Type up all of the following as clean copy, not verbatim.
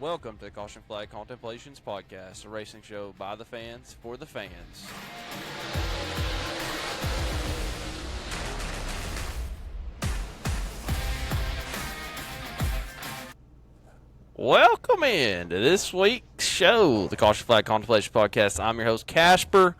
Welcome to the Caution Flag Contemplations Podcast, a racing show by the fans for the fans. Welcome in to this week's show, the Caution Flag Contemplations Podcast. I'm your host, Casper.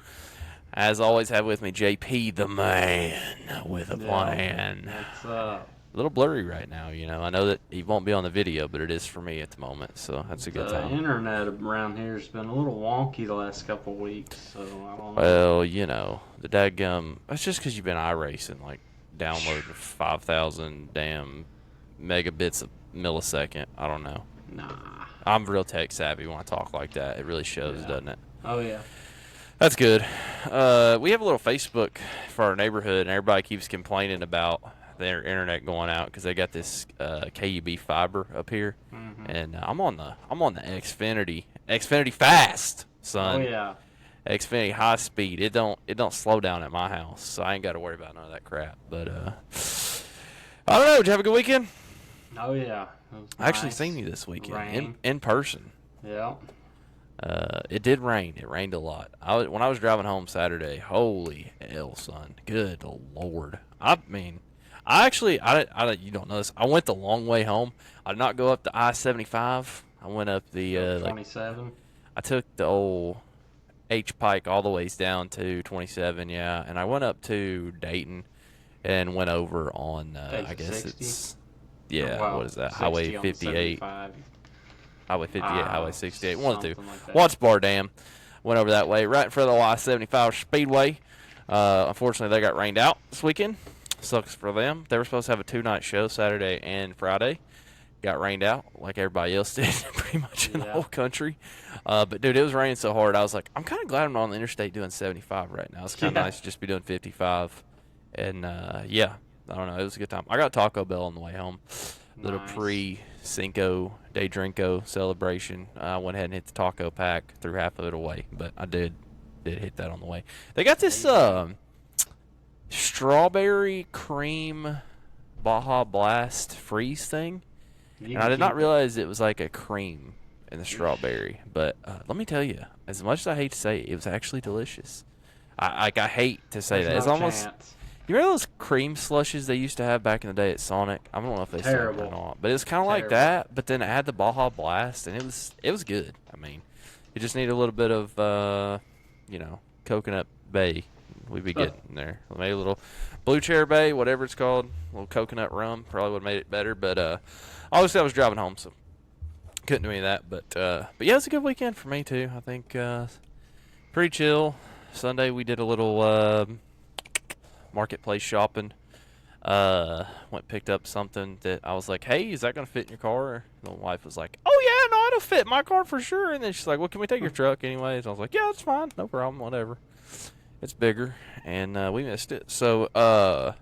As always, have with me JP, the man with a plan. What's up? A little blurry right now, you know. I know that he won't be on the video, but it is for me at the moment, so that's a good time. The internet around here has been a little wonky the last couple of weeks, so I don't know. Well, you know, the dadgum, that's just because you've been iRacing, like, downloading 5,000 damn megabits a millisecond. I don't know. Nah. I'm real tech savvy when I talk like that. It really shows, doesn't it? Oh, yeah. That's good. We have a little Facebook for our neighborhood, and everybody keeps complaining about their internet going out because they got this KUB fiber up here, and I'm on the Xfinity fast, son. Oh yeah, Xfinity high speed. It don't slow down at my house, so I ain't got to worry about none of that crap. But I don't know. Did you have a good weekend? Oh yeah. I actually seen you this weekend in person. Yeah. It did rain. It rained a lot. When I was driving home Saturday, holy hell, son. Good Lord. I mean, you don't know this. I went the long way home. I did not go up the I-75. I went up the 27. I took the old H Pike all the ways down to 27, yeah, and I went up to Dayton and went over on I guess 60? it's yeah, wow. what is that? Highway 58. Highway 58, Highway 68, one of the two. Like Watts Bar Dam. Went over that way, right in front of the I-75 Speedway. Unfortunately, they got rained out this weekend. Sucks for them. They were supposed to have a two-night show, Saturday and Friday. Got rained out like everybody else did pretty much in the whole country. But, dude, it was raining so hard. I was like, I'm kind of glad I'm not on the interstate doing 75 right now. It's kind of nice to just be doing 55. And, yeah, I don't know. It was a good time. I got Taco Bell on the way home. Little pre-Cinco de Drinko celebration. I went ahead and hit the taco pack, threw half of it away. But I did hit that on the way. They got this strawberry cream Baja Blast freeze thing. And I did not realize it was like a cream in the strawberry. But let me tell you, as much as I hate to say it, it was actually delicious. I hate to say that. It's almost... You remember those cream slushes they used to have back in the day at Sonic? I don't know if they still have it or not. But it was kind of like that, but then it had the Baja Blast, and it was good. I mean, you just need a little bit of, Coconut Bay. We'd be getting there. Maybe a little Blue Chair Bay, whatever it's called. A little coconut rum probably would have made it better. But obviously I was driving home, so couldn't do any of that. But yeah, it's a good weekend for me, too. I think pretty chill. Sunday we did a little marketplace shopping. Went picked up something that I was like, hey, is that going to fit in your car? And the wife was like, oh, yeah, no, it'll fit in my car for sure. And then she's like, well, can we take your truck anyways? I was like, yeah, it's fine. No problem, whatever. It's bigger, and we missed it. So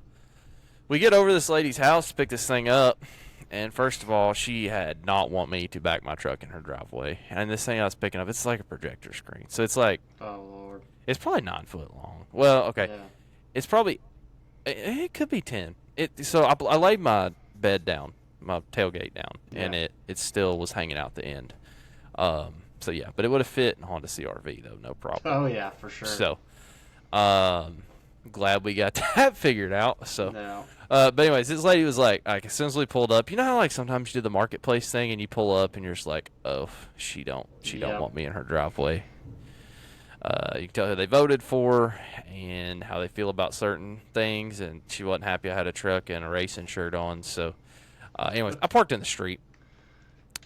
we get over to this lady's house to pick this thing up, and first of all, she had not want me to back my truck in her driveway. And this thing I was picking up, it's like a projector screen. So it's like, oh, Lord. It's probably 9 foot long. Well, okay. Yeah. It's probably, it could be 10. So I laid my bed down, my tailgate down, and it still was hanging out the end. So, yeah, but it would have fit in Honda CR-V, though, no problem. Oh, yeah, for sure. So, glad we got that figured out. So, but anyways, this lady was like, as soon as we pulled up, you know how like sometimes you do the marketplace thing and you pull up and you're just like, oh, she don't want me in her driveway. You can tell who they voted for and how they feel about certain things, and she wasn't happy I had a truck and a racing shirt on. So, anyways, I parked in the street.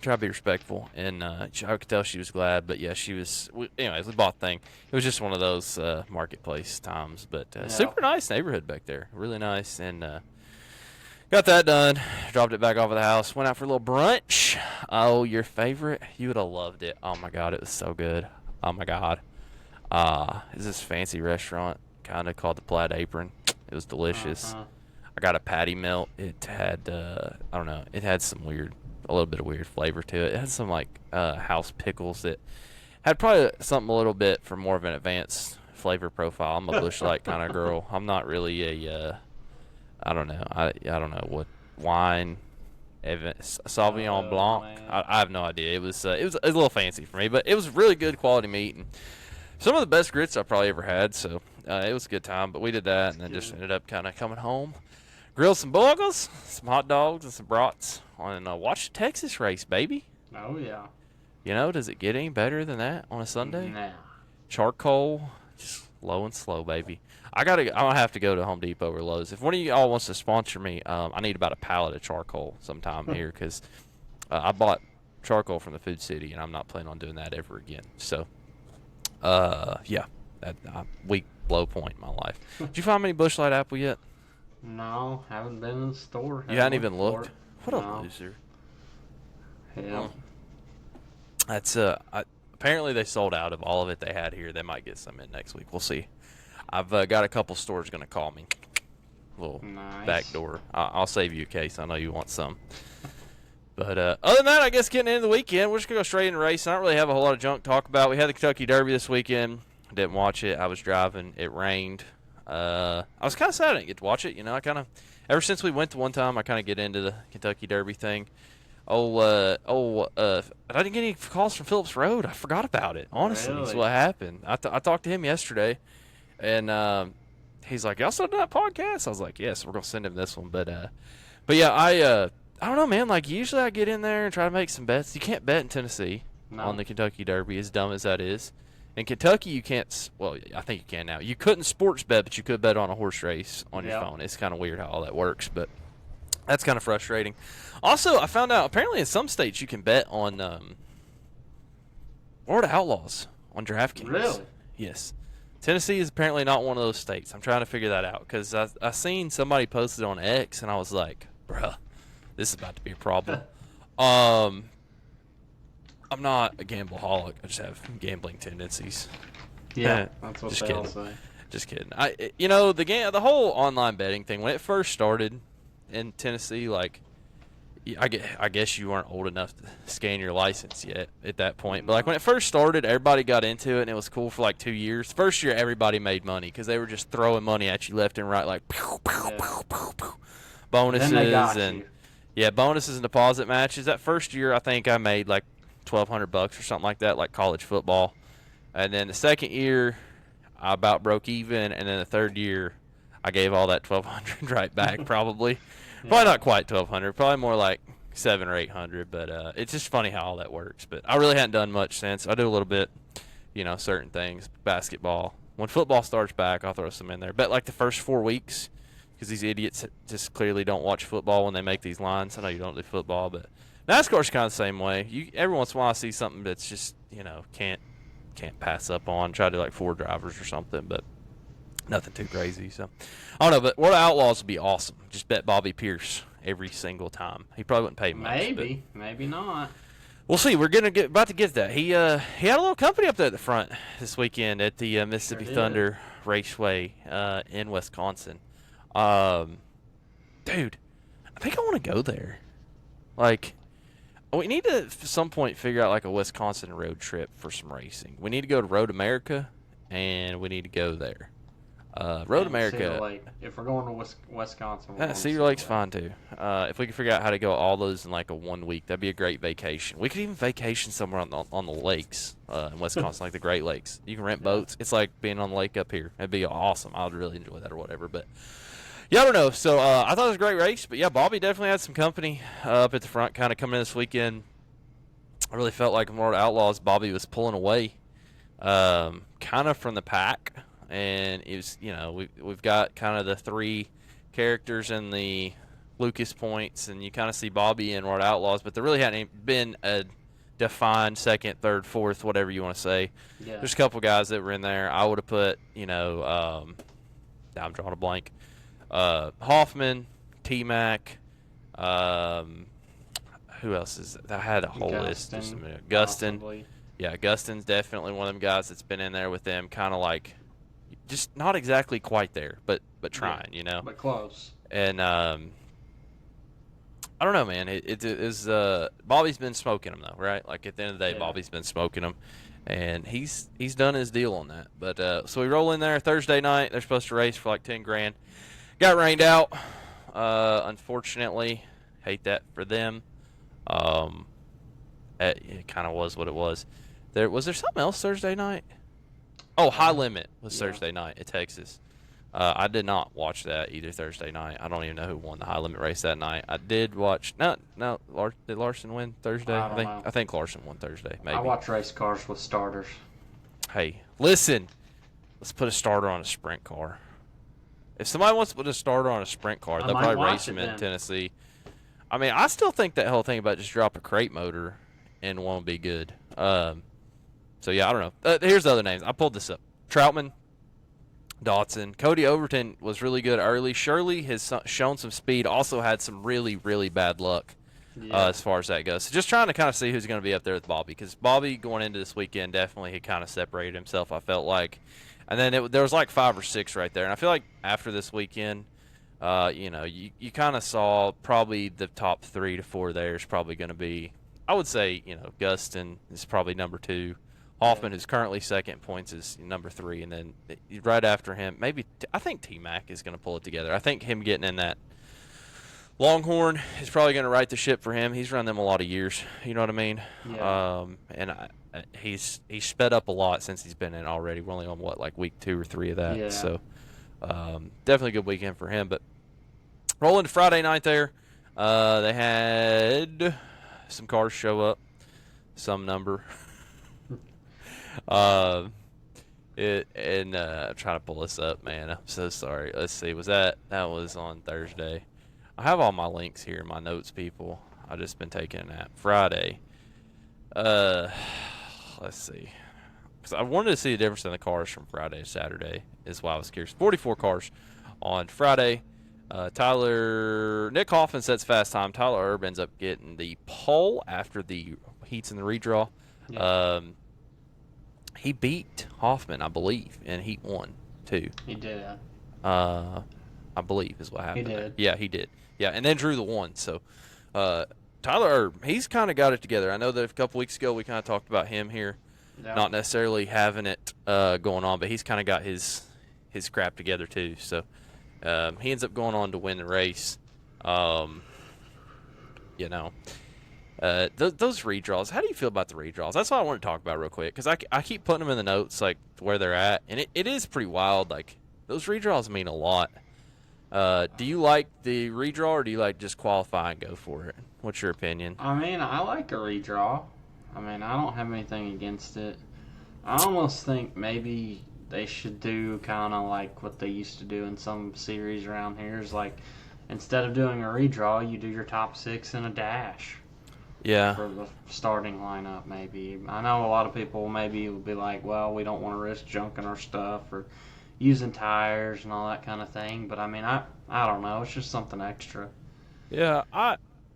Try to be respectful, and I could tell she was glad. But yeah, she was. Anyways, we bought the thing. It was just one of those marketplace times, but super nice neighborhood back there, really nice. And got that done. Dropped it back off of the house. Went out for a little brunch. Oh, your favorite? You would have loved it. Oh my God, it was so good. Oh my God. It's this fancy restaurant, kind of called the Plaid Apron. It was delicious. I got a patty melt. It had I don't know. It had a little bit of weird flavor to it. It had some like house pickles that had probably something a little bit for more of an advanced flavor profile. I'm a Busch Light kind of girl. I'm not really a I don't know what wine Sauvignon Blanc. Man. I have no idea. It was a little fancy for me, but it was really good quality meat and some of the best grits I've probably ever had. So it was a good time. But we did that and then just ended up kind of coming home, grilled some burgers, some hot dogs, and some brats, and watched the Texas race, baby. Oh yeah. You know, does it get any better than that on a Sunday? Nah. Charcoal, just low and slow, baby. I'll have to go to Home Depot or Lowe's. If one of you all wants to sponsor me, I need about a pallet of charcoal sometime here because I bought charcoal from the Food City, and I'm not planning on doing that ever again. So, yeah, that weak low point in my life. Did you find any Busch Light apple yet? No, haven't been in the store. You hadn't even looked? What a No. loser. Yeah. That's apparently they sold out of all of it they had here. They might get some in next week. We'll see. I've got a couple stores going to call me. Little Nice. back door. I'll save you a case. I know you want some. But other than that, I guess getting into the weekend, we're just going to go straight into race. I don't really have a whole lot of junk to talk about. We had the Kentucky Derby this weekend. Didn't watch it. I was driving. It rained. I was kind of sad I didn't get to watch it. You know, ever since we went to one time, I kind of get into the Kentucky Derby thing. I didn't get any calls from Phillips Road. I forgot about it. Honestly, Really? That's what happened. I talked to him yesterday, and he's like, "Y'all still doing that podcast?" I was like, "Yes, we're gonna send him this one." But yeah, I don't know, man. Like usually, I get in there and try to make some bets. You can't bet in Tennessee on the Kentucky Derby, as dumb as that is. In Kentucky, you can't. Well, I think you can now. You couldn't sports bet, but you could bet on a horse race on your phone. It's kind of weird how all that works, but that's kind of frustrating. Also, I found out apparently in some states you can bet on World of Outlaws on DraftKings. Really? Yes. Tennessee is apparently not one of those states. I'm trying to figure that out because I seen somebody posted on X and I was like, bruh, this is about to be a problem. I'm not a gambleaholic. I just have gambling tendencies. Yeah, that's what just they all kidding. say. Just kidding. The whole online betting thing when it first started in Tennessee, like, I guess you weren't old enough to scan your license yet at that point. But like when it first started, everybody got into it and it was cool for like 2 years. First year, everybody made money because they were just throwing money at you left and right, like pew, pew, pew, pew, pew. Bonuses Then they got and you. bonuses and deposit matches. That first year, I think I made like $1,200 or something like that, like college football. And then the second year, I about broke even, and then the third year, I gave all that $1,200 right back, probably. Probably not quite $1,200, probably more like $700 or $800. But it's just funny how all that works. But I really hadn't done much since. I do a little bit, certain things, basketball. When football starts back, I'll throw some in there. Bet like the first 4 weeks, because these idiots just clearly don't watch football when they make these lines. I know you don't do football, but NASCAR's kind of the same way. Every once in a while I see something that's just, can't pass up on. Try to do like 4 drivers or something, but nothing too crazy. So I don't know, but World of Outlaws would be awesome. Just bet Bobby Pierce every single time. He probably wouldn't pay much. Maybe not. We'll see. We're about to get that. He had a little company up there at the front this weekend at the Mississippi Thunder Raceway in Wisconsin. Dude, I think I want to go there. Like, we need to at some point figure out like a Wisconsin road trip for some racing. We need to go to Road America, and we need to go there. Road America. Cedar Lake. If we're going to Wisconsin, we're going to Cedar Lake's fine too. If we could figure out how to go all those in like a 1 week, that'd be a great vacation. We could even vacation somewhere on the lakes in Wisconsin, like the Great Lakes. You can rent boats. It's like being on the lake up here. It'd be awesome. I would really enjoy that or whatever. But yeah, I don't know. So I thought it was a great race. But yeah, Bobby definitely had some company up at the front, kind of coming in this weekend. I really felt like in World of Outlaws, Bobby was pulling away, kind of from the pack. And it was, we've got kind of the 3 characters in the Lucas points, and you kind of see Bobby in World Outlaws, but there really hadn't been a defined second, third, fourth, whatever you want to say. Yeah. There's a couple guys that were in there. I would have put, now I'm drawing a blank. Hoffman, T-Mac, who else is that? I had a whole list. Just a minute. Gustin. Possibly. Yeah, Gustin's definitely one of them guys that's been in there with them, kind of like, just not exactly quite there, but trying, But close. And I don't know, man. It is Bobby's been smoking them though, right? Like at the end of the day, Bobby's been smoking them, and he's done his deal on that. But so we roll in there Thursday night. They're supposed to race for like $10,000. Got rained out, unfortunately. Hate that for them. It kind of was what it was. Was there something else Thursday night? Oh, High Limit was Thursday night at Texas. I did not watch that either Thursday night. I don't even know who won the High Limit race that night. I did watch. No. Did Larson win Thursday? I don't know. I think Larson won Thursday. Maybe. I watch race cars with starters. Hey, listen. Let's put a starter on a sprint car. If somebody wants to put a starter on a sprint car, they'll probably race him in Tennessee. I mean, I still think that whole thing about just drop a crate motor and won't be good. So, yeah, I don't know. Here's the other names. I pulled this up. Troutman, Dotson. Cody Overton was really good early. Shirley has shown some speed, also had some really, really bad luck as far as that goes. So just trying to kind of see who's going to be up there with Bobby, because Bobby going into this weekend definitely had kind of separated himself, I felt like. And then there was like 5 or 6 right there. And I feel like after this weekend, you kind of saw probably the top 3 to 4 there is probably going to be, I would say, Gustin is probably number 2. Hoffman, who's currently second points, is number 3. And then right after him, I think T-Mac is going to pull it together. I think him getting in that Longhorn is probably going to right the ship for him. He's run them a lot of years. You know what I mean? Yeah. And he's sped up a lot since he's been in already. We're only on, like week 2 or 3 of that. Yeah. So definitely a good weekend for him. But rolling to Friday night there, they had some cars show up, some number. I'm trying to pull this up, man. I'm so sorry. Let's see. That was on Thursday. I have all my links here in my notes, people. I've just been taking a nap. Friday. Let's see. Because I wanted to see the difference in the cars from Friday to Saturday is why I was curious. 44 cars on Friday. Nick Hoffman sets fast time. Tyler Erb ends up getting the pole after the heats in the redraw. Yeah. He beat Hoffman, I believe, in Heat 1, too. He did. I believe is what happened. He did. There. Yeah, he did. Yeah, and then drew the 1. So, Tyler Erb, he's kind of got it together. I know that a couple weeks ago we kind of talked about him here, not necessarily having it going on, but he's kind of got his crap together, too. So, he ends up going on to win the race. Those redraws, how do you feel about the redraws? That's what I want to talk about real quick, because I keep putting them in the notes, like, where they're at, and it is pretty wild. Like, those redraws mean a lot. Do you like the redraw, or do you like just qualify and go for it? What's your opinion? I mean, I like a redraw. I mean, I don't have anything against it. I almost think maybe they should do kind of like what they used to do in some series around here, is like, instead of doing a redraw, you do your top 6 in a dash. Yeah. For the starting lineup, maybe. I know a lot of people maybe will be like, well, we don't want to risk junking our stuff or using tires and all that kind of thing. But, I mean, I don't know. It's just something extra. Yeah.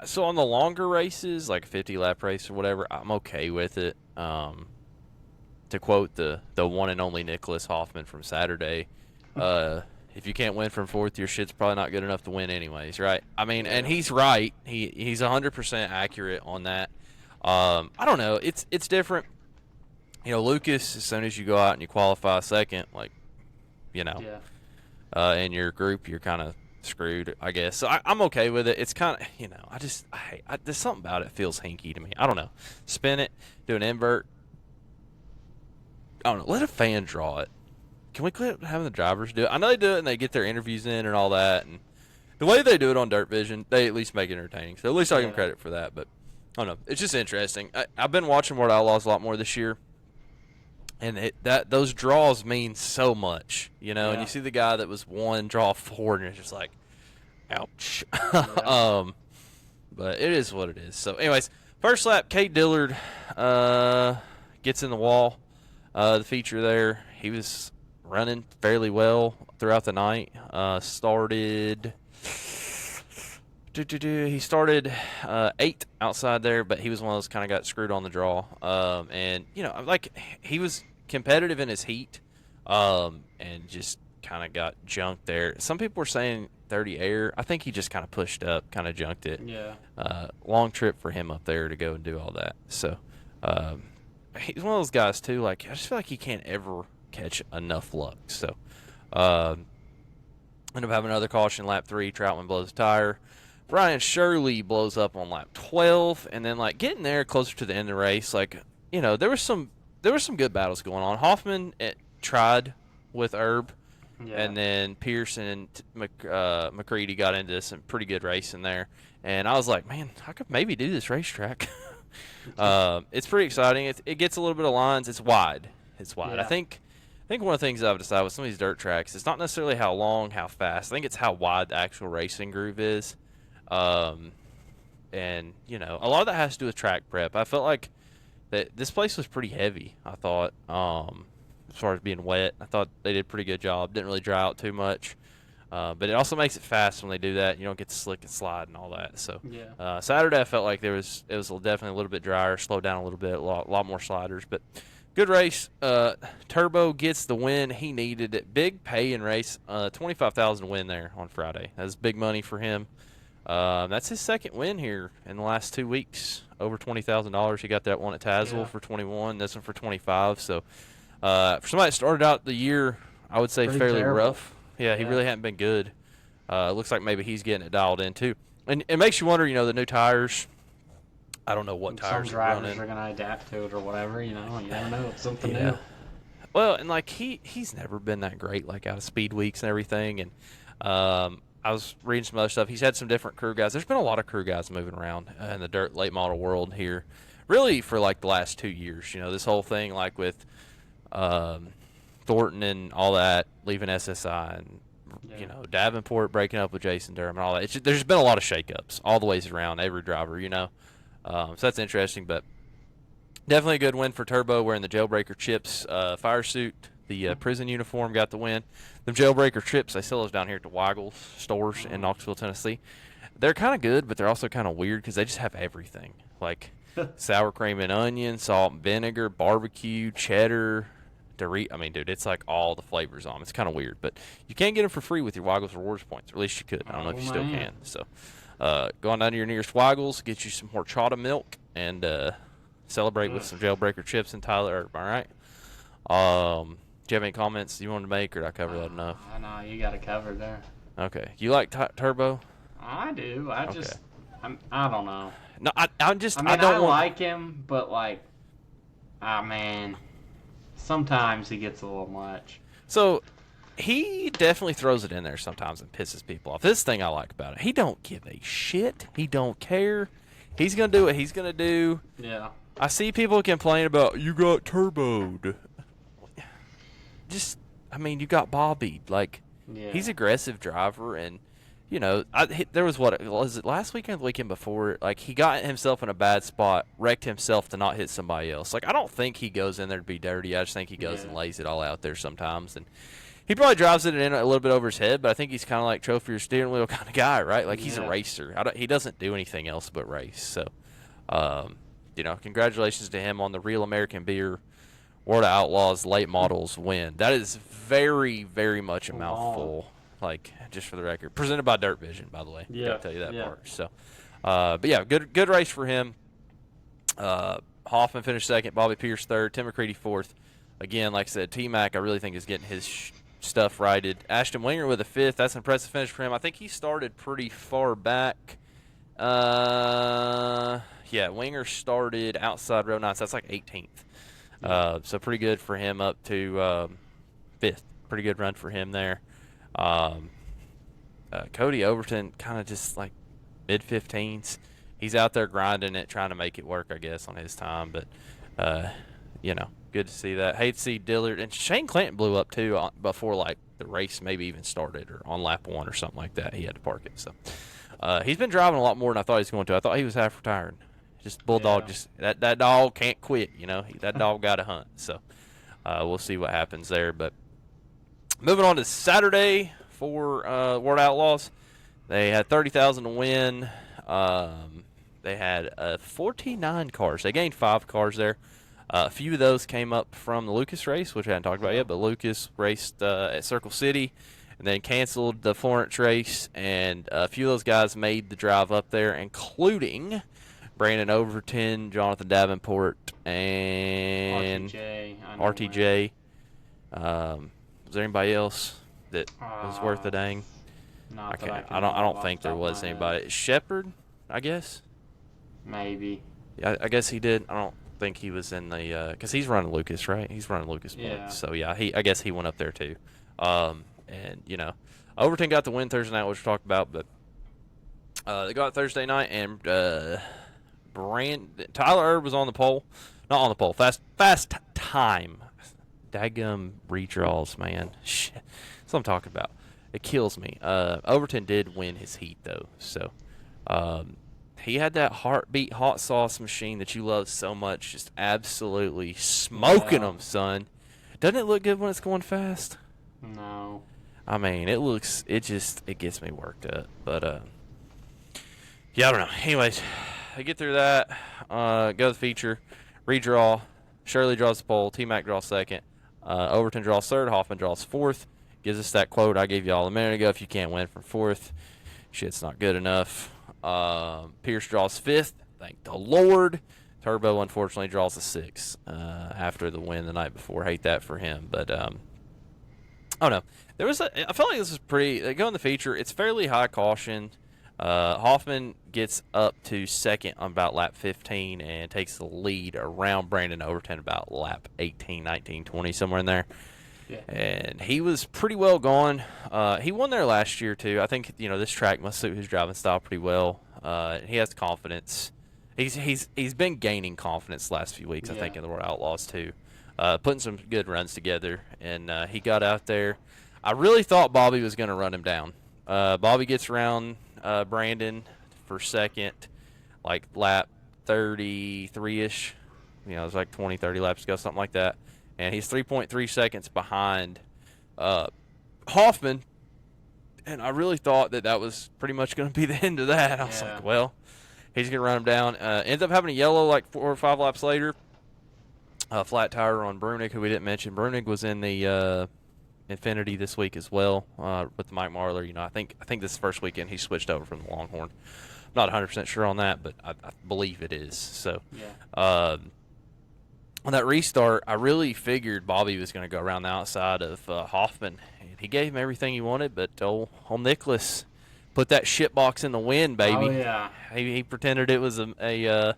So on the longer races, like a 50-lap race or whatever, I'm okay with it. To quote the one and only Nicholas Hoffman from Saturday, if you can't win from 4th, your shit's probably not good enough to win anyways, right? I mean, and he's right. He's 100% accurate on that. I don't know. It's different. Lucas, as soon as you go out and you qualify second, like, in your group, you're kind of screwed, I guess. So I'm okay with it. It's kind of, there's something about it feels hinky to me. I don't know. Spin it, do an invert. I don't know. Let a fan draw it. Can we quit having the drivers do it? I know they do it and they get their interviews in and all that. And the way they do it on Dirt Vision, they at least make it entertaining. So at least I give them credit for that. But I don't know. It's just interesting. I've been watching World of Outlaws a lot more this year. And those draws mean so much, Yeah. And you see the guy that was 1, draw 4, and it's just like, ouch. Yeah. But it is what it is. So, anyways, first lap, Kate Dillard gets in the wall. The feature there, he was running fairly well throughout the night. He started 8th outside there, but he was one of those kind of got screwed on the draw. And he was competitive in his heat, and just kind of got junked there. Some people were saying 30 air. I think he just kind of pushed up, kind of junked it. Yeah. Long trip for him up there to go and do all that. So he's one of those guys too. Like, I just feel like he can't ever catch enough luck. So end up having another caution, lap 3. Troutman blows a tire. Brian Shirley blows up on lap 12, and then like getting there closer to the end of the race, like there was some good battles going on. Hoffman tried with Herb, and then Pearson and McCready got into some pretty good racing there, and I was like, man, I could maybe do this racetrack. It's pretty exciting. It gets a little bit of lines. It's wide. Yeah. I think one of the things I've decided with some of these dirt tracks, it's not necessarily how long, how fast. I think it's how wide the actual racing groove is. And a lot of that has to do with track prep. I felt like that this place was pretty heavy. I thought, as far as being wet, I thought they did a pretty good job. Didn't really dry out too much, but it also makes it fast when they do that. You don't get to slick and slide and all that. So Saturday I felt like it was definitely a little bit drier, slowed down a little bit, a lot more sliders, but good race. Turbo gets the win he needed. It. Big pay and race, $25,000 win there on Friday. That's big money for him. That's his second win here in the last 2 weeks. Over $20,000. He got that one at Tazewell for 21. This one for 25. So for somebody that started out the year, I would say pretty fairly terrible. Rough. Yeah, he really hadn't been good. Looks like maybe he's getting it dialed in too. And it makes you wonder. The new tires. I don't know what tires some drivers are going to adapt to it or whatever. You never know. It's something new. Well, and like he's never been that great, like out of speed weeks and everything. And I was reading some other stuff. He's had some different crew guys. There's been a lot of crew guys moving around in the dirt late model world here, really for like the last 2 years. This whole thing like with Thornton and all that, leaving SSI and Davenport breaking up with Jason Durham and all that. There's been a lot of shakeups all the ways around every driver. So that's interesting, but definitely a good win for Turbo wearing the Jailbreaker Chips fire suit. The prison uniform got the win. The Jailbreaker Chips, they sell those down here at the Weigel's stores in Knoxville, Tennessee. They're kind of good, but they're also kind of weird because they just have everything. Like sour cream and onion, salt and vinegar, barbecue, cheddar, Dorito. I mean, dude, it's like all the flavors on them. It's kind of weird, but you can get them for free with your Weigel's Rewards points. Or at least you could. I don't know if you still can. So go on down to your nearest Weigel's, get you some horchata milk, and celebrate with some Jailbreaker Chips and Tyler Herb, all right? Do you have any comments you wanted to make, or did I cover that enough? No, you got it covered there. Okay. You like Turbo? I do. I don't know. No, I like him, but like, man, sometimes he gets a little much. So, he definitely throws it in there sometimes and pisses people off. This thing I like about it, he don't give a shit. He don't care. He's going to do what he's going to do. Yeah. I see people complain about, you got turboed. You got Bobby. Like, he's an aggressive driver, and, there was was it last weekend or the weekend before? Like, he got himself in a bad spot, wrecked himself to not hit somebody else. Like, I don't think he goes in there to be dirty. I just think he goes and lays it all out there sometimes. And he probably drives it in a little bit over his head, but I think he's kind of like trophy or steering wheel kind of guy, right? Like, he's a racer. He doesn't do anything else but race. So, congratulations to him on the Real American Beer World of Outlaws late models win. That is very, very much a mouthful. Like, just for the record, presented by Dirt Vision, by the way. Yeah, gotta tell you that part. So, but yeah, good race for him. Hoffman finished second, Bobby Pierce third, Tim McCready fourth. Again, like I said, T-Mac I really think is getting his stuff righted. Ashton Winger with a fifth. That's an impressive finish for him. I think he started pretty far back. Winger started outside row 9, so that's like 18th. So pretty good for him up to fifth. Pretty good run for him there. Cody Overton kind of just like mid-15s. He's out there grinding it, trying to make it work, I guess, on his time. But, good to see that. Hate to see Dillard. And Shane Clanton blew up, too, before, like, the race maybe even started or on lap 1 or something like that. He had to park it. So, he's been driving a lot more than I thought he was going to. I thought he was half retired. Just Bulldog, that dog can't quit, That dog got to hunt. So, we'll see what happens there. But moving on to Saturday for World Outlaws. They had 30,000 to win. They had 49 cars. They gained 5 cars there. A few of those came up from the Lucas race, which I hadn't talked about yet, but Lucas raced at Circle City and then canceled the Florence race, and a few of those guys made the drive up there, including Brandon Overton, Jonathan Davenport, and RTJ. Was there anybody else that was worth a dang? Not that I don't think there was anybody. Shepard, I guess. Maybe. Yeah, I guess he did. I don't think he was in the because he's running Lucas, right? He's running Lucas points. So yeah, I guess he went up there too. And Overton got the win Thursday night, which we talked about, but they got Thursday night, and Tyler Erb was on the pole. Not on the pole. Fast time. Daggum redraws, man. Shit. That's what I'm talking about. It kills me. Overton did win his heat, though. So he had that heartbeat hot sauce machine that you love so much, just absolutely smoking them, son. Doesn't it look good when it's going fast? No. I mean, it gets me worked up. But, yeah, I don't know. Anyways, I get through that. Go to the feature. Redraw. Shirley draws the pole. T-Mac draws second. Overton draws third. Hoffman draws fourth. Gives us that quote I gave you all a minute ago. If you can't win from fourth, shit's not good enough. Pierce draws fifth. Thank the Lord. Turbo, unfortunately, draws the sixth after the win the night before. Hate that for him. But, I don't know. I felt like this was pretty. They go in the feature. It's fairly high caution. Hoffman gets up to second on about lap 15 and takes the lead around Brandon Overton about lap 18, 19, 20, somewhere in there. Yeah. And he was pretty well gone. He won there last year, too. I think, this track must suit his driving style pretty well. He has confidence. He's been gaining confidence the last few weeks, I think, in the World of Outlaws, too. Putting some good runs together. And he got out there. I really thought Bobby was going to run him down. Bobby gets around Brandon for second, like lap 33-ish. It was like 20, 30 laps ago, something like that. And he's 3.3 seconds behind Hoffman. And I really thought that was pretty much going to be the end of that. I was like, well, he's going to run him down. Ends up having a yellow like 4 or 5 laps later. Flat tire on Brunig, who we didn't mention. Brunig was in the Xfinity this week as well with Mike Marlar. I think this is the first weekend he switched over from the Longhorn. Not 100% sure on that, but I believe it is. So, on that restart, I really figured Bobby was going to go around the outside of Hoffman. And he gave him everything he wanted, but old Nicholas put that shitbox in the wind, baby. Oh, yeah. He pretended it was a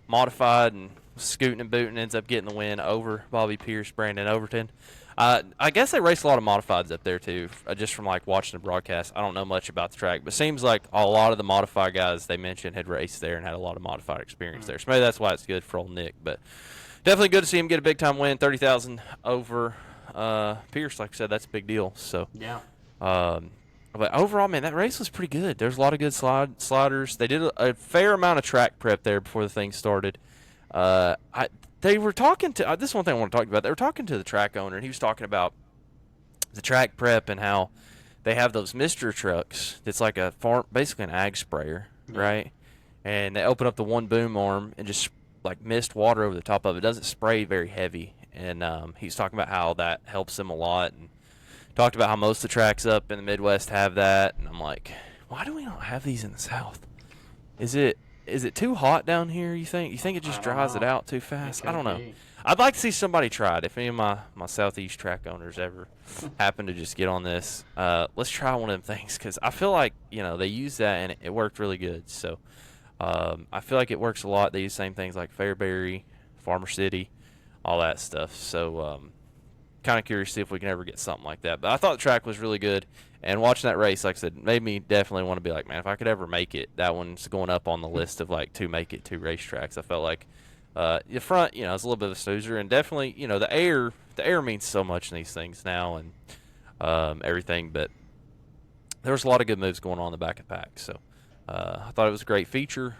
modified and scooting and booting, ends up getting the win over Bobby Pierce, Brandon Overton. I guess they race a lot of modifieds up there, too, just from, watching the broadcast. I don't know much about the track, but it seems like a lot of the modified guys they mentioned had raced there and had a lot of modified experience there. So maybe that's why it's good for old Nick. But definitely good to see him get a big-time win, 30,000 over Pierce. Like I said, that's a big deal. So yeah. But overall, man, that race was pretty good. There's a lot of good sliders. They did a fair amount of track prep there before the thing started. They were talking to this is one thing I want to talk about. They were talking to the track owner, and he was talking about the track prep and how they have those Mister trucks. It's like basically an ag sprayer, right? And they open up the one boom arm and just mist water over the top of it. It doesn't spray very heavy, and he's talking about how that helps them a lot, and talked about how most of the tracks up in the Midwest have that. And I'm like, why do we not have these in the South? Is it too hot down here, you think? You think it just dries it out too fast? I don't know. I'd like to see somebody try it. If any of my Southeast track owners ever happen to just get on this, let's try one of them things, because I feel like, they use that and it worked really good. So I feel like it works a lot. They use the same things like Fairbury, Farmer City, all that stuff. So kind of curious to see if we can ever get something like that. But I thought the track was really good. And watching that race, like I said, made me definitely want to be like, man, if I could ever make it, that one's going up on the list of two racetracks. I felt like the front, is a little bit of a snoozer, and definitely, the air means so much in these things now and everything. But there was a lot of good moves going on in the back of the pack. So I thought it was a great feature,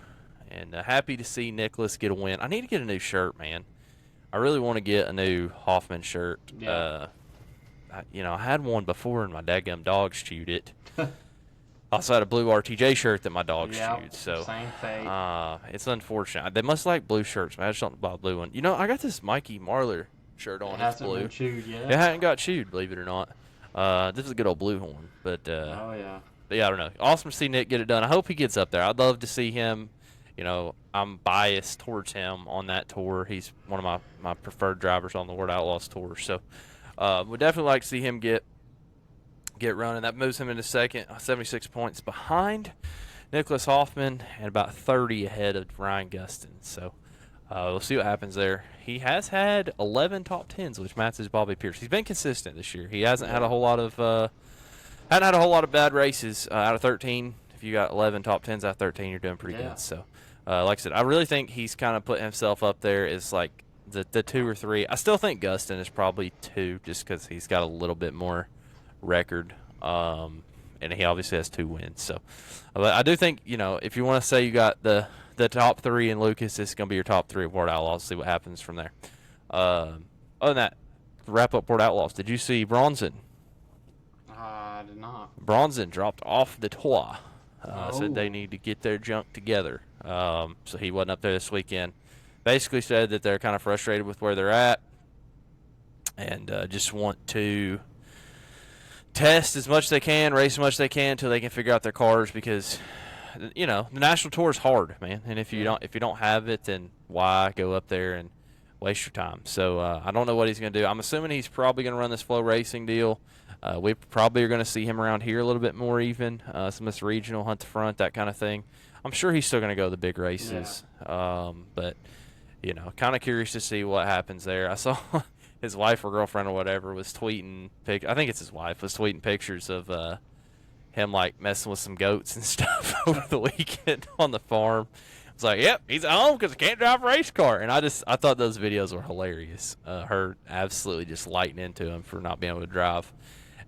and happy to see Nicholas get a win. I need to get a new shirt, man. I really want to get a new Hoffman shirt. Yeah. I had one before, and my dadgum dogs chewed it. I also had a blue RTJ shirt that my dogs chewed. So same fate. It's unfortunate. They must like blue shirts, man. I just don't buy a blue one. I got this Mikey Marlar shirt on. It's blue. Been chewed yet. It hadn't got chewed, believe it or not. This is a good old blue horn. But oh, yeah. But yeah, I don't know. Awesome to see Nick get it done. I hope he gets up there. I'd love to see him. I'm biased towards him on that tour. He's one of my preferred drivers on the World Outlaws tour. So would definitely like to see him get get running. That moves him into second, 76 points behind Nicholas Hoffman and about 30 ahead of Ryan Gustin. So we'll see what happens there. He has had 11 top 10s, which matches Bobby Pierce. He's been consistent this year. He hasn't had a whole lot of bad races out of 13. If you got 11 top 10s out of 13, you're doing pretty good. So, like I said, I really think he's kind of put himself up there as like the 2 or 3. I still think Gustin is probably 2 just because he's got a little bit more record. And he obviously has 2 wins. So, but I do think, if you want to say you got the top 3 in Lucas, this is going to be your top 3 of World Outlaws. See what happens from there. Other than that, to wrap up World Outlaws, did you see Bronson? I did not. Bronson dropped off the tour. Said they need to get their junk together. So he wasn't up there this weekend. Basically said that they're kind of frustrated with where they're at and just want to test as much as they can, race as much as they can until they can figure out their cars because, the national tour is hard, man. And if you don't have it, then why go up there and waste your time? So I don't know what he's going to do. I'm assuming he's probably going to run this Flow Racing deal. We probably are going to see him around here a little bit more even, some of this regional, hunt the front, that kind of thing. I'm sure he's still going to go to the big races. Yeah. But, kind of curious to see what happens there. I saw his wife or girlfriend or whatever was tweeting, I think it's his wife, was tweeting pictures of him, like, messing with some goats and stuff over the weekend on the farm. It's like, yep, he's at home because I can't drive a race car. And I thought those videos were hilarious. Her absolutely just lighting into him for not being able to drive.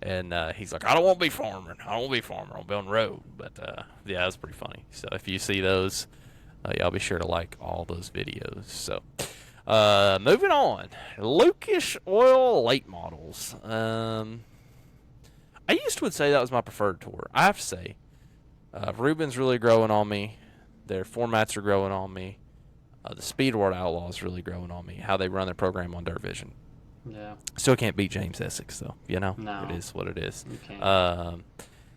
And he's like, I don't want to be farming. I'll be on the road. But, yeah, it was pretty funny. So if you see those, y'all be sure to like all those videos. So moving on. Lucas Oil late models. I used to say that was my preferred tour. I have to say, Ruben's really growing on me. Their formats are growing on me. The Speed World Outlaws really growing on me. How they run their program on Dirt Vision. Yeah. Still can't beat James Essex, though. No. It is what it is. You can't.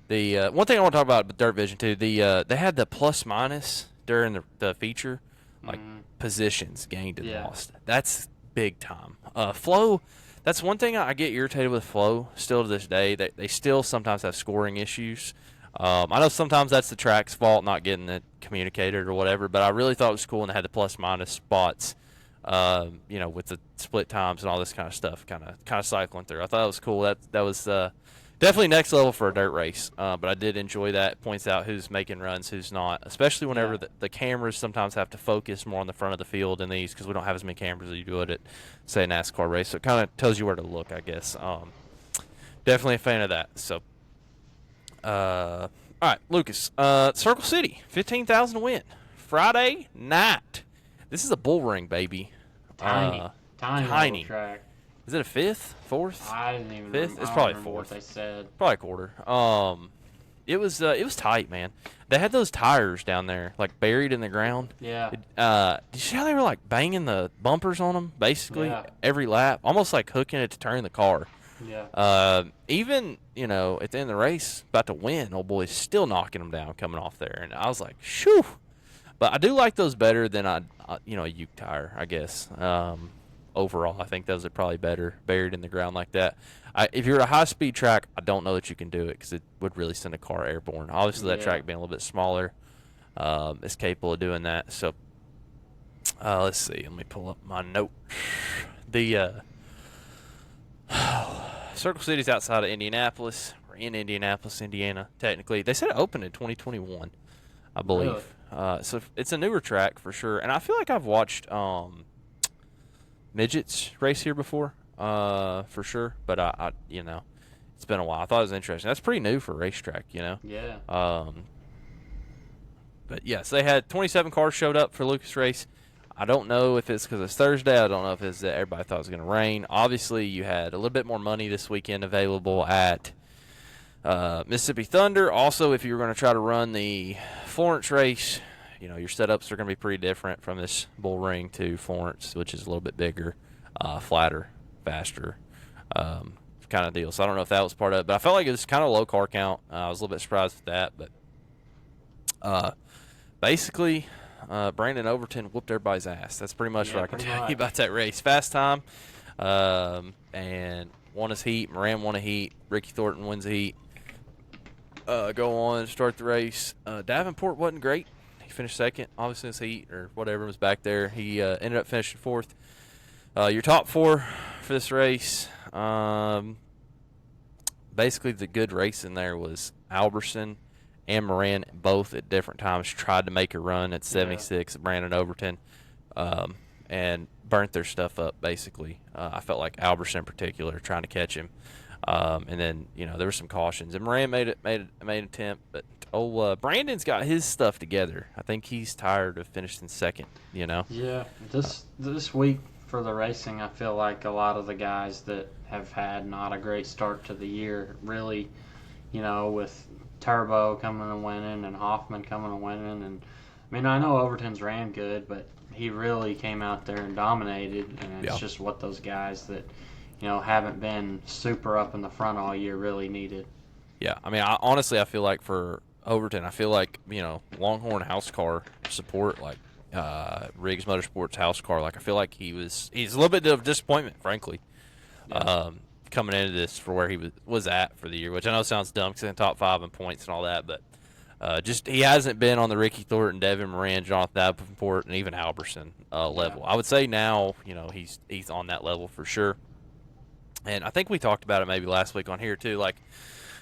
The one thing I want to talk about with Dirt Vision too. They had the plus minus during the feature, like positions gained and lost. That's big time. Flow. That's one thing I get irritated with Flow still to this day. They still sometimes have scoring issues. I know sometimes that's the track's fault not getting it communicated or whatever, but I really thought it was cool when they had the plus minus spots. With the split times and all this kind of stuff, kind of cycling through. I thought it was cool. That was definitely next level for a dirt race. But I did enjoy that. It points out who's making runs, who's not, especially whenever the cameras sometimes have to focus more on the front of the field in these because we don't have as many cameras as you do at, say, a NASCAR race. So it kind of tells you where to look, I guess. Definitely a fan of that. So, all right, Lucas. Circle City, 15,000 win. Friday night. This is a bull ring, baby. Tiny track. Is it a fifth, fourth? I didn't even. Fifth? It's probably fourth. What they said. Probably a quarter. It was tight, man. They had those tires down there, like buried in the ground. Yeah. Did you see how they were like banging the bumpers on them, basically every lap, almost like hooking it to turn the car. Yeah. Even at the end of the race, about to win, old boy's still knocking them down coming off there, and I was like, shoo. But I do like those better than a Uke tire, I guess. Overall, I think those are probably better buried in the ground like that. If you're at a high-speed track, I don't know that you can do it because it would really send a car airborne. Obviously, that track being a little bit smaller is capable of doing that. So, let's see. Let me pull up my note. The Circle City's outside of Indianapolis. We're in Indianapolis, Indiana, technically. They said it opened in 2021, I believe. Really? So it's a newer track for sure. And I feel like I've watched midgets race here before, for sure. But I it's been a while. I thought it was interesting. That's pretty new for a racetrack, Yeah. But yes, they had 27 cars showed up for Lucas race. I don't know if it's because it's Thursday. I don't know if it's that everybody thought it was going to rain. Obviously, you had a little bit more money this weekend available at Mississippi Thunder. Also, if you were going to try to run the Florence race, your setups are going to be pretty different from this bull ring to Florence, which is a little bit bigger, flatter, faster kind of deal. So I don't know if that was part of it, but I felt like it was kind of a low car count. I was a little bit surprised with that, but basically, Brandon Overton whooped everybody's ass. That's pretty much what I can tell you about that race. Fast time, and won his heat. Moran won a heat. Ricky Thornton wins a heat. go on and start the race. Davenport wasn't great. He finished second. Obviously, his heat or whatever was back there. He ended up finishing fourth. Your top four for this race, basically the good race in there was Alberson and Moran, both at different times tried to make a run at 76 at Brandon Overton, and burnt their stuff up, basically. I felt like Alberson in particular, trying to catch him. And then, there were some cautions. And Moran made an attempt, but Brandon's got his stuff together. I think he's tired of finishing second, Yeah, this week for the racing, I feel like a lot of the guys that have had not a great start to the year really, with Turbo coming and winning and Hoffman coming and winning. And, I know Overton's ran good, but he really came out there and dominated. And it's just what those guys that, haven't been super up in the front all year really needed. Yeah, honestly, I feel like for Overton, I feel like, Longhorn house car support, like Riggs Motorsports house car, like I feel like he's a little bit of disappointment, frankly, coming into this for where he was at for the year, which I know sounds dumb because he's in top 5 in points and all that, but just he hasn't been on the Ricky Thornton, Devin Moran, Jonathan Davenport, and even Alberson level. I would say now, he's on that level for sure. And I think we talked about it maybe last week on here too. Like,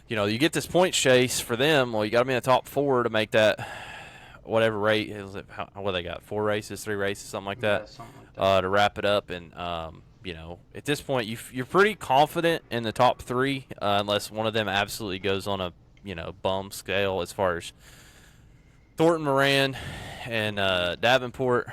you get this points chase for them. Well, you got to be in the top 4 to make that whatever rate. What they got? 4 races, 3 races, something like that. Yeah, something like that. To wrap it up. And at this point, you're pretty confident in the top 3, unless one of them absolutely goes on a bum scale as far as Thornton, Moran, and Davenport.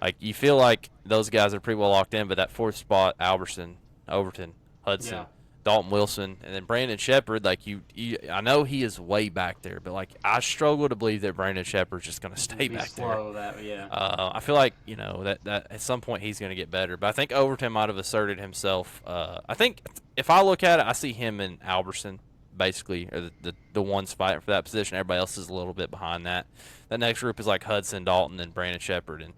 Like you feel like those guys are pretty well locked in, but that 4th spot, Alberson, Overton, Hudson, Dalton Wilson, and then Brandon Shepherd, like I know he is way back there, but like I struggle to believe that Brandon Shepherd's just going to stay back there. I feel like that at some point he's going to get better, but I think Overton might have asserted himself. I think if I look at it, I see him and Alberson basically are the ones fighting for that position. Everybody else is a little bit behind that. That next group is like Hudson, Dalton, and Brandon Shepherd, and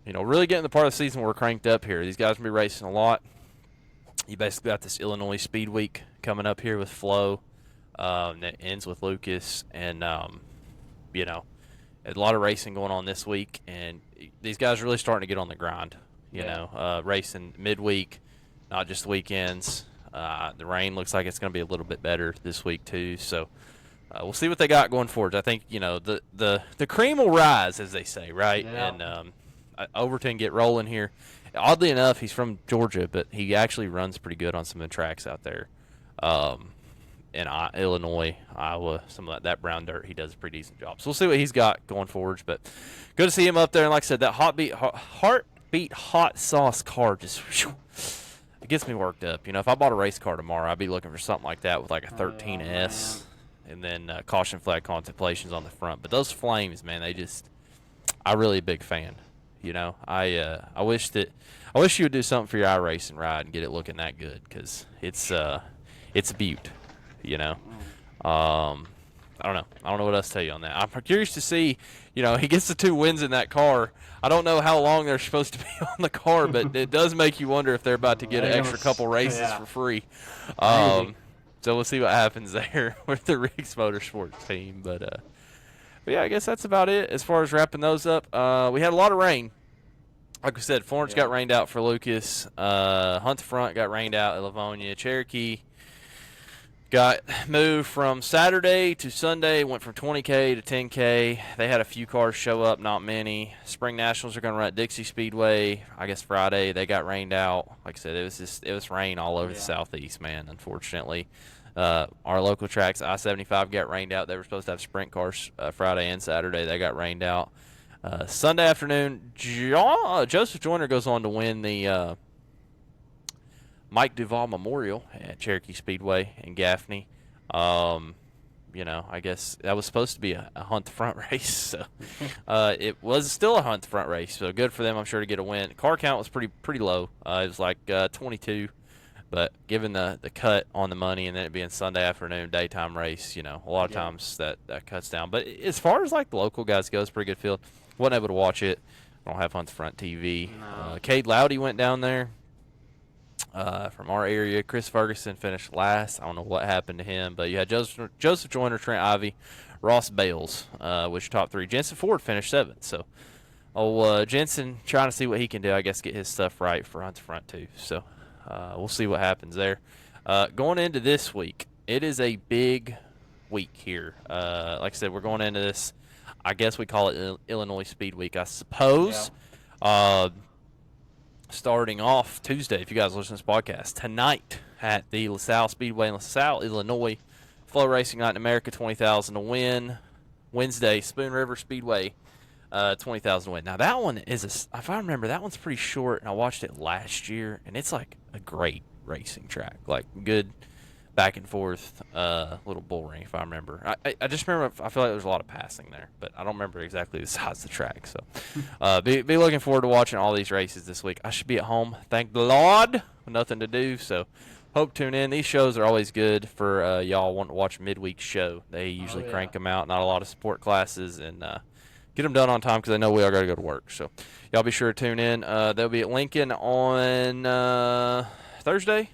really getting the part of the season where we're cranked up here. These guys will be racing a lot. You basically got this Illinois Speed Week coming up here with Flo that ends with Lucas. And, a lot of racing going on this week. And these guys are really starting to get on the grind, racing midweek, not just weekends. The rain looks like it's going to be a little bit better this week, too. So we'll see what they got going forward. I think, the cream will rise, as they say, right? Yeah. And Overton get rolling here. Oddly enough, he's from Georgia, but he actually runs pretty good on some of the tracks out there. In Illinois, Iowa, some of that brown dirt, he does a pretty decent job. So we'll see what he's got going forwards. But good to see him up there. And like I said, that heartbeat hot sauce car just it gets me worked up. If I bought a race car tomorrow, I'd be looking for something like that with like a 13S and then Caution Flag Contemplations on the front. But those flames, man, I'm really a big fan. I wish you would do something for your iRacing ride and get it looking that good because it's a beaut. I don't know. I don't know what else to tell you on that. I'm curious to see. He gets the 2 wins in that car. I don't know how long they're supposed to be on the car, but it does make you wonder if they're about to get an extra couple races for free. So we'll see what happens there with the Riggs Motorsports team, but yeah, I guess that's about it as far as wrapping those up. We had a lot of rain. Like we said, Florence got rained out for Lucas. Hunt the Front got rained out at Livonia. Cherokee got moved from Saturday to Sunday, went from 20K to 10K. They had a few cars show up, not many. Spring Nationals are going to run at Dixie Speedway. I guess Friday they got rained out. Like I said, it was rain all over the southeast, man, unfortunately. Our local tracks, I-75 got rained out. They were supposed to have sprint cars Friday and Saturday. They got rained out. Sunday afternoon, Joseph Joyner goes on to win the Mike Duvall Memorial at Cherokee Speedway in Gaffney. I guess that was supposed to be a Hunt the Front race. So it was still a Hunt the Front race. So good for them, I'm sure, to get a win. Car count was pretty low. It was like 22. But given the cut on the money and then it being Sunday afternoon, daytime race, a lot of times that cuts down. But as far as like the local guys go, it's a pretty good field. Wasn't able to watch it. I don't have Hunt the Front TV. No. Cade Loudy went down there. from our area. Chris Ferguson finished last. I don't know what happened to him, but you had Joseph Joyner, Trent Ivy, Ross Bales, which top 3. Jensen Ford finished 7th. So, Jensen trying to see what he can do. I guess get his stuff right for Hunt to Front too. So, we'll see what happens there. Going into this week, it is a big week here. Like I said, we're going into this. I guess we call it Illinois Speed Week, I suppose. Yeah. Starting off Tuesday, if you guys listen to this podcast, tonight at the LaSalle Speedway in LaSalle, Illinois, Flow Racing Night in America, 20,000 to win. Wednesday, Spoon River Speedway, 20,000 to win. Now that one is, if I remember, that one's pretty short, and I watched it last year, and it's like a great racing track, like good back and forth little bull ring, if I remember. I just remember, I feel like there's a lot of passing there, but I don't remember exactly the size of the track. So be looking forward to watching all these races this week. I should be at home, thank the Lord, with nothing to do, so hope to tune in. These shows are always good for y'all wanting to watch midweek show. They usually crank them out, not a lot of support classes, and get them done on time because I know we all got to go to work. So y'all be sure to tune in. They'll be at Lincoln on Thursday.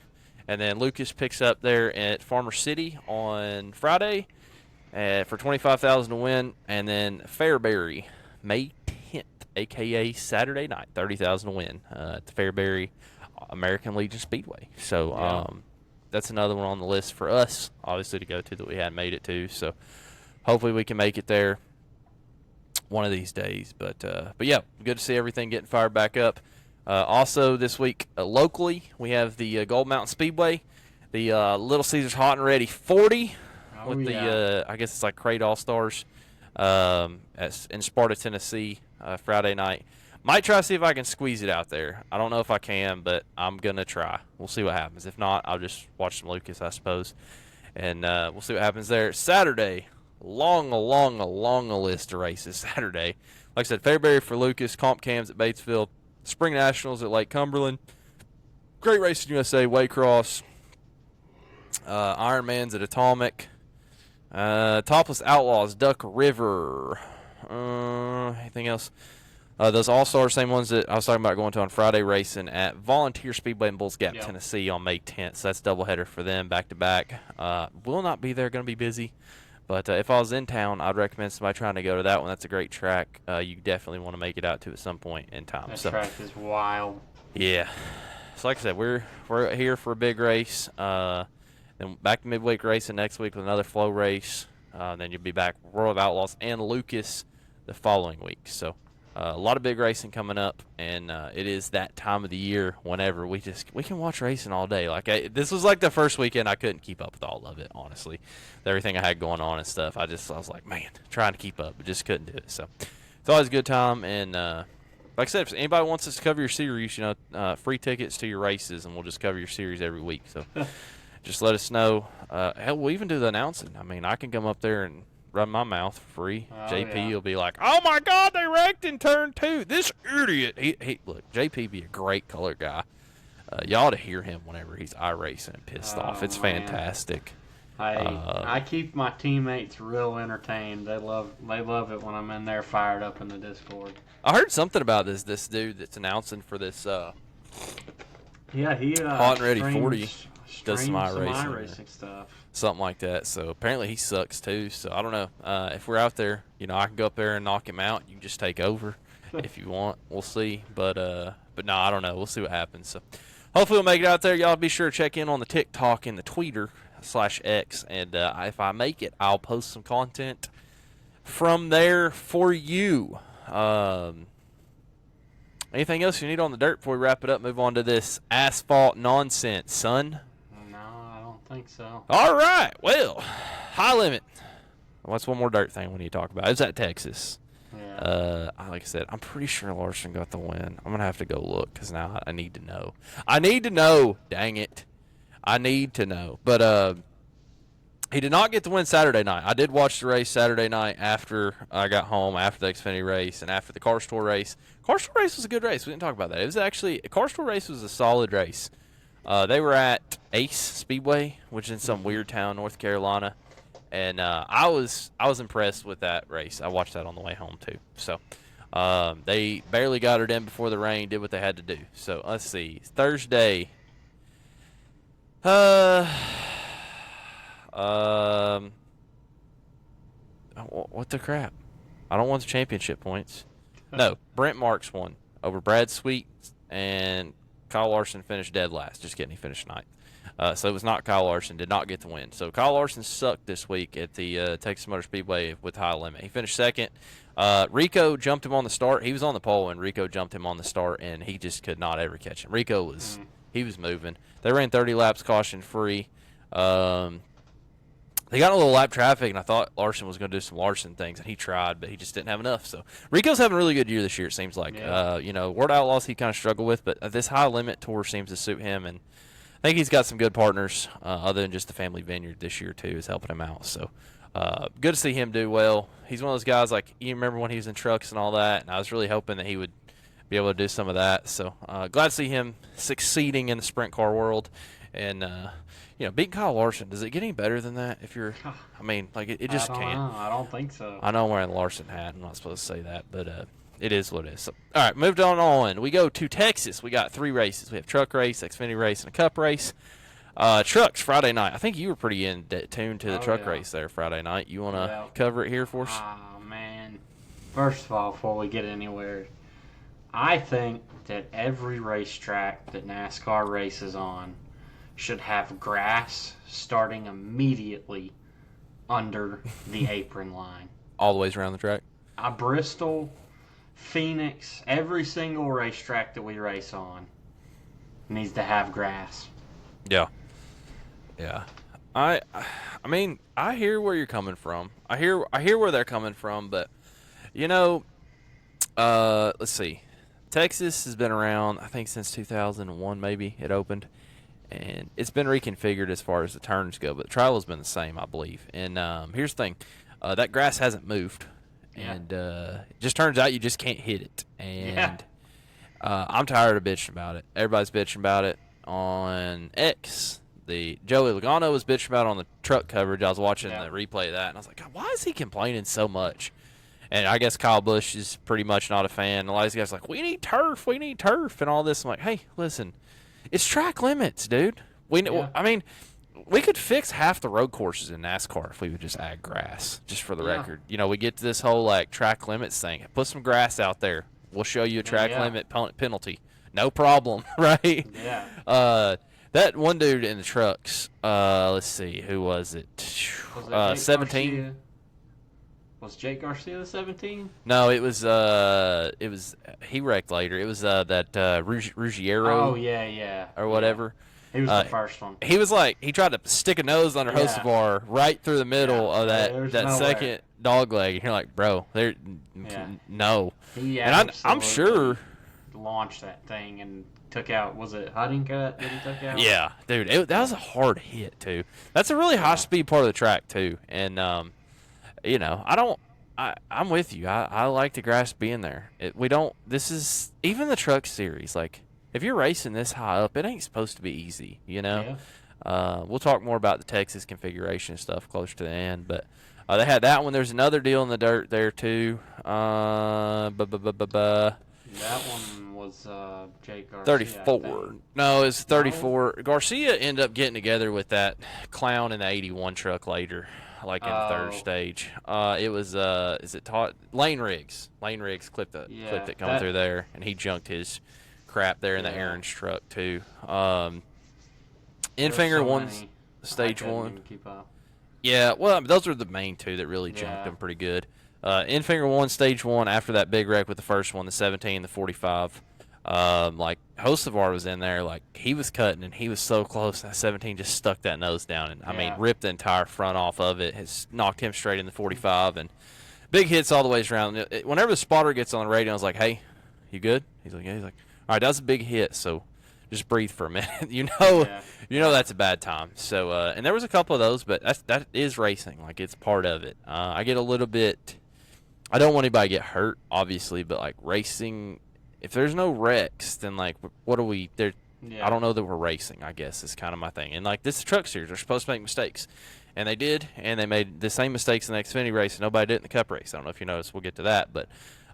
And then Lucas picks up there at Farmer City on Friday for 25,000 to win. And then Fairbury, May 10th, a.k.a. Saturday night, 30,000 to win at the Fairbury American Legion Speedway. So that's another one on the list for us, obviously, to go to that we hadn't made it to. So hopefully we can make it there one of these days. But yeah, good to see everything getting fired back up. Also this week, locally, we have the Gold Mountain Speedway, the Little Caesars Hot and Ready 40 the, I guess it's like Crate All-Stars in Sparta, Tennessee, Friday night. Might try to see if I can squeeze it out there. I don't know if I can, but I'm going to try. We'll see what happens. If not, I'll just watch some Lucas, I suppose, and we'll see what happens there. Saturday, long list of races Saturday. Like I said, Fairbury for Lucas, Comp Cams at Batesville, Spring Nationals at Lake Cumberland, Great Racing USA, Waycross, Ironmans at Atomic, Topless Outlaws, Duck River, anything else? Those All-Stars, same ones that I was talking about going to on Friday, racing at Volunteer Speedway in Bulls Gap, Tennessee on May 10th. So that's doubleheader for them, back-to-back. Will not be there, going to be busy. But if I was in town, I'd recommend somebody trying to go to that one. That's a great track. You definitely want to make it out to at some point in time. That track is wild. Yeah. So like I said, we're here for a big race. Then back to midweek racing next week with another flow race. Then you'll be back World of Outlaws and Lucas the following week. So a lot of big racing coming up, and it is that time of the year whenever we can watch racing all day. Like this was like the first weekend I couldn't keep up with all of it, honestly. With everything I had going on and stuff, I was like, man, trying to keep up, but just couldn't do it. So it's always a good time, and like I said, if anybody wants us to cover your series, free tickets to your races, and we'll just cover your series every week. So just let us know. Hell, we'll even do the announcing. I mean, I can come up there and run my mouth for free. JP will be like, oh my God, they wrecked in turn 2. This idiot. He look, JP be a great color guy. You ought to hear him whenever he's iRacing and pissed off. It's fantastic. I keep my teammates real entertained. They love it when I'm in there fired up in the Discord. I heard something about this dude that's announcing for this he Hot and Ready 40 does some iRacing stuff. Something like that. So apparently he sucks too. So I don't know. If we're out there, I can go up there and knock him out. You can just take over if you want. We'll see. But no, I don't know. We'll see what happens. So hopefully we'll make it out there. Y'all be sure to check in on the TikTok and the Twitter /X. And if I make it, I'll post some content from there for you. Anything else you need on the dirt before we wrap it up? Move on to this asphalt nonsense, son. Think so. All right. Well, high limit. What's one more dirt thing we need to talk about? It's at Texas. Yeah. Like I said, I'm pretty sure Larson got the win. I'm gonna have to go look because now I need to know. I need to know. Dang it. I need to know. But he did not get the win Saturday night. I did watch the race Saturday night after I got home, after the Xfinity race, and after the Car Store race. Car Store race was a good race. We didn't talk about that. It was actually Car Store race was a solid race. They were at Ace Speedway, which is in some weird town, North Carolina, and I was impressed with that race. I watched that on the way home too. So they barely got it in before the rain, did what they had to do. So let's see. Thursday, What the crap? I don't want the championship points. No, Brent Marks won over Brad Sweet, and Kyle Larson finished dead last. Just kidding, he finished ninth. So it was not Kyle Larson, did not get the win. So Kyle Larson sucked this week at the Texas Motor Speedway with high limit. He finished second. Rico jumped him on the start. He was on the pole, and Rico jumped him on the start, and he just could not ever catch him. Rico was he was moving. They ran 30 laps caution free. They got a little lap traffic, and I thought Larson was going to do some Larson things, and he tried, but he just didn't have enough. So Rico's having a really good year this year, it seems like. Yeah. World of Outlaws he kind of struggled with, but this high-limit tour seems to suit him, and I think he's got some good partners other than just the family vineyard this year, too, is helping him out. So good to see him do well. He's one of those guys, like, you remember when he was in trucks and all that, and I was really hoping that he would be able to do some of that. So glad to see him succeeding in the sprint car world. And, beating Kyle Larson, does it get any better than that? If you're, I mean, like, it just can't. I don't think so. I know I'm wearing the Larson hat. I'm not supposed to say that, but it is what it is. So, all right, moved on. We go to Texas. We got 3 races. We have truck race, Xfinity race, and a cup race. Trucks, Friday night. I think you were pretty in tune to the truck race there Friday night. You want to cover it here for us? Oh, man. First of all, before we get anywhere, I think that every racetrack that NASCAR races on should have grass starting immediately under the apron line. All the ways around the track? Bristol, Phoenix, every single racetrack that we race on needs to have grass. Yeah. I mean, I hear where you're coming from. I hear where they're coming from, but let's see. Texas has been around, I think, since 2001 maybe it opened. And it's been reconfigured as far as the turns go, but the travel has been the same, I believe. And here's the thing. That grass hasn't moved. Yeah. And it just turns out you just can't hit it. And I'm tired of bitching about it. Everybody's bitching about it on X. Joey Logano was bitching about it on the truck coverage. I was watching the replay of that, and I was like, God, why is he complaining so much? And I guess Kyle Busch is pretty much not a fan. A lot of these guys are like, we need turf, and all this. I'm like, hey, listen. It's track limits, dude. I mean, we could fix half the road courses in NASCAR if we would just add grass, just for the record. We get to this whole, track limits thing. Put some grass out there. We'll show you a track limit penalty. No problem, right? Yeah. That one dude in the trucks, let's see, who was it? 17? Was Jake Garcia the 17? No, it was he wrecked later. It was that Ruggiero. Oh yeah. Or whatever. He was the first one. He was he tried to stick a nose under Hocevar right through the middle of that second dog leg. And you're like, bro, no. And I'm sure launched that thing and took out. Was it Huntingcut that he took out? Yeah, dude, that was a hard hit too. That's a really high speed part of the track too, and I'm with you. I like the grass being there. This is even the truck series. Like, if you're racing this high up, it ain't supposed to be easy, Yeah. We'll talk more about the Texas configuration stuff closer to the end, but they had that one. There's another deal in the dirt there too. That one was Jake Garcia. 34. No, it's 34. No? Garcia ended up getting together with that clown in the 81 truck later. In the third stage. It was is it Lane Riggs? Lane Riggs clipped it coming through there, and he junked his crap there in the Aaron's truck too. Infinger won stage 1. Keep up. Yeah, well, those are the main two that really junked them pretty good. Infinger won stage 1 after that big wreck with the first one, the 17, the 45. Hocevar was in there, he was cutting, and he was so close. That 17 just stuck that nose down, and ripped the entire front off of it. Has knocked him straight in the 45, and big hits all the way around. Whenever the spotter gets on the radio, I was like, "Hey, you good?" He's like, "Yeah." He's like, "All right, that was a big hit, so just breathe for a minute." You know that's a bad time. So, and there was a couple of those, but that is racing. It's part of it. I get a little bit. I don't want anybody to get hurt, obviously, but racing. If there's no wrecks, then what are we there? Yeah. I don't know that we're racing, I guess, is kind of my thing. And this is truck series. They're supposed to make mistakes. And they did, and they made the same mistakes in the Xfinity race, and nobody did it in the Cup race. I don't know if you noticed. We'll get to that. But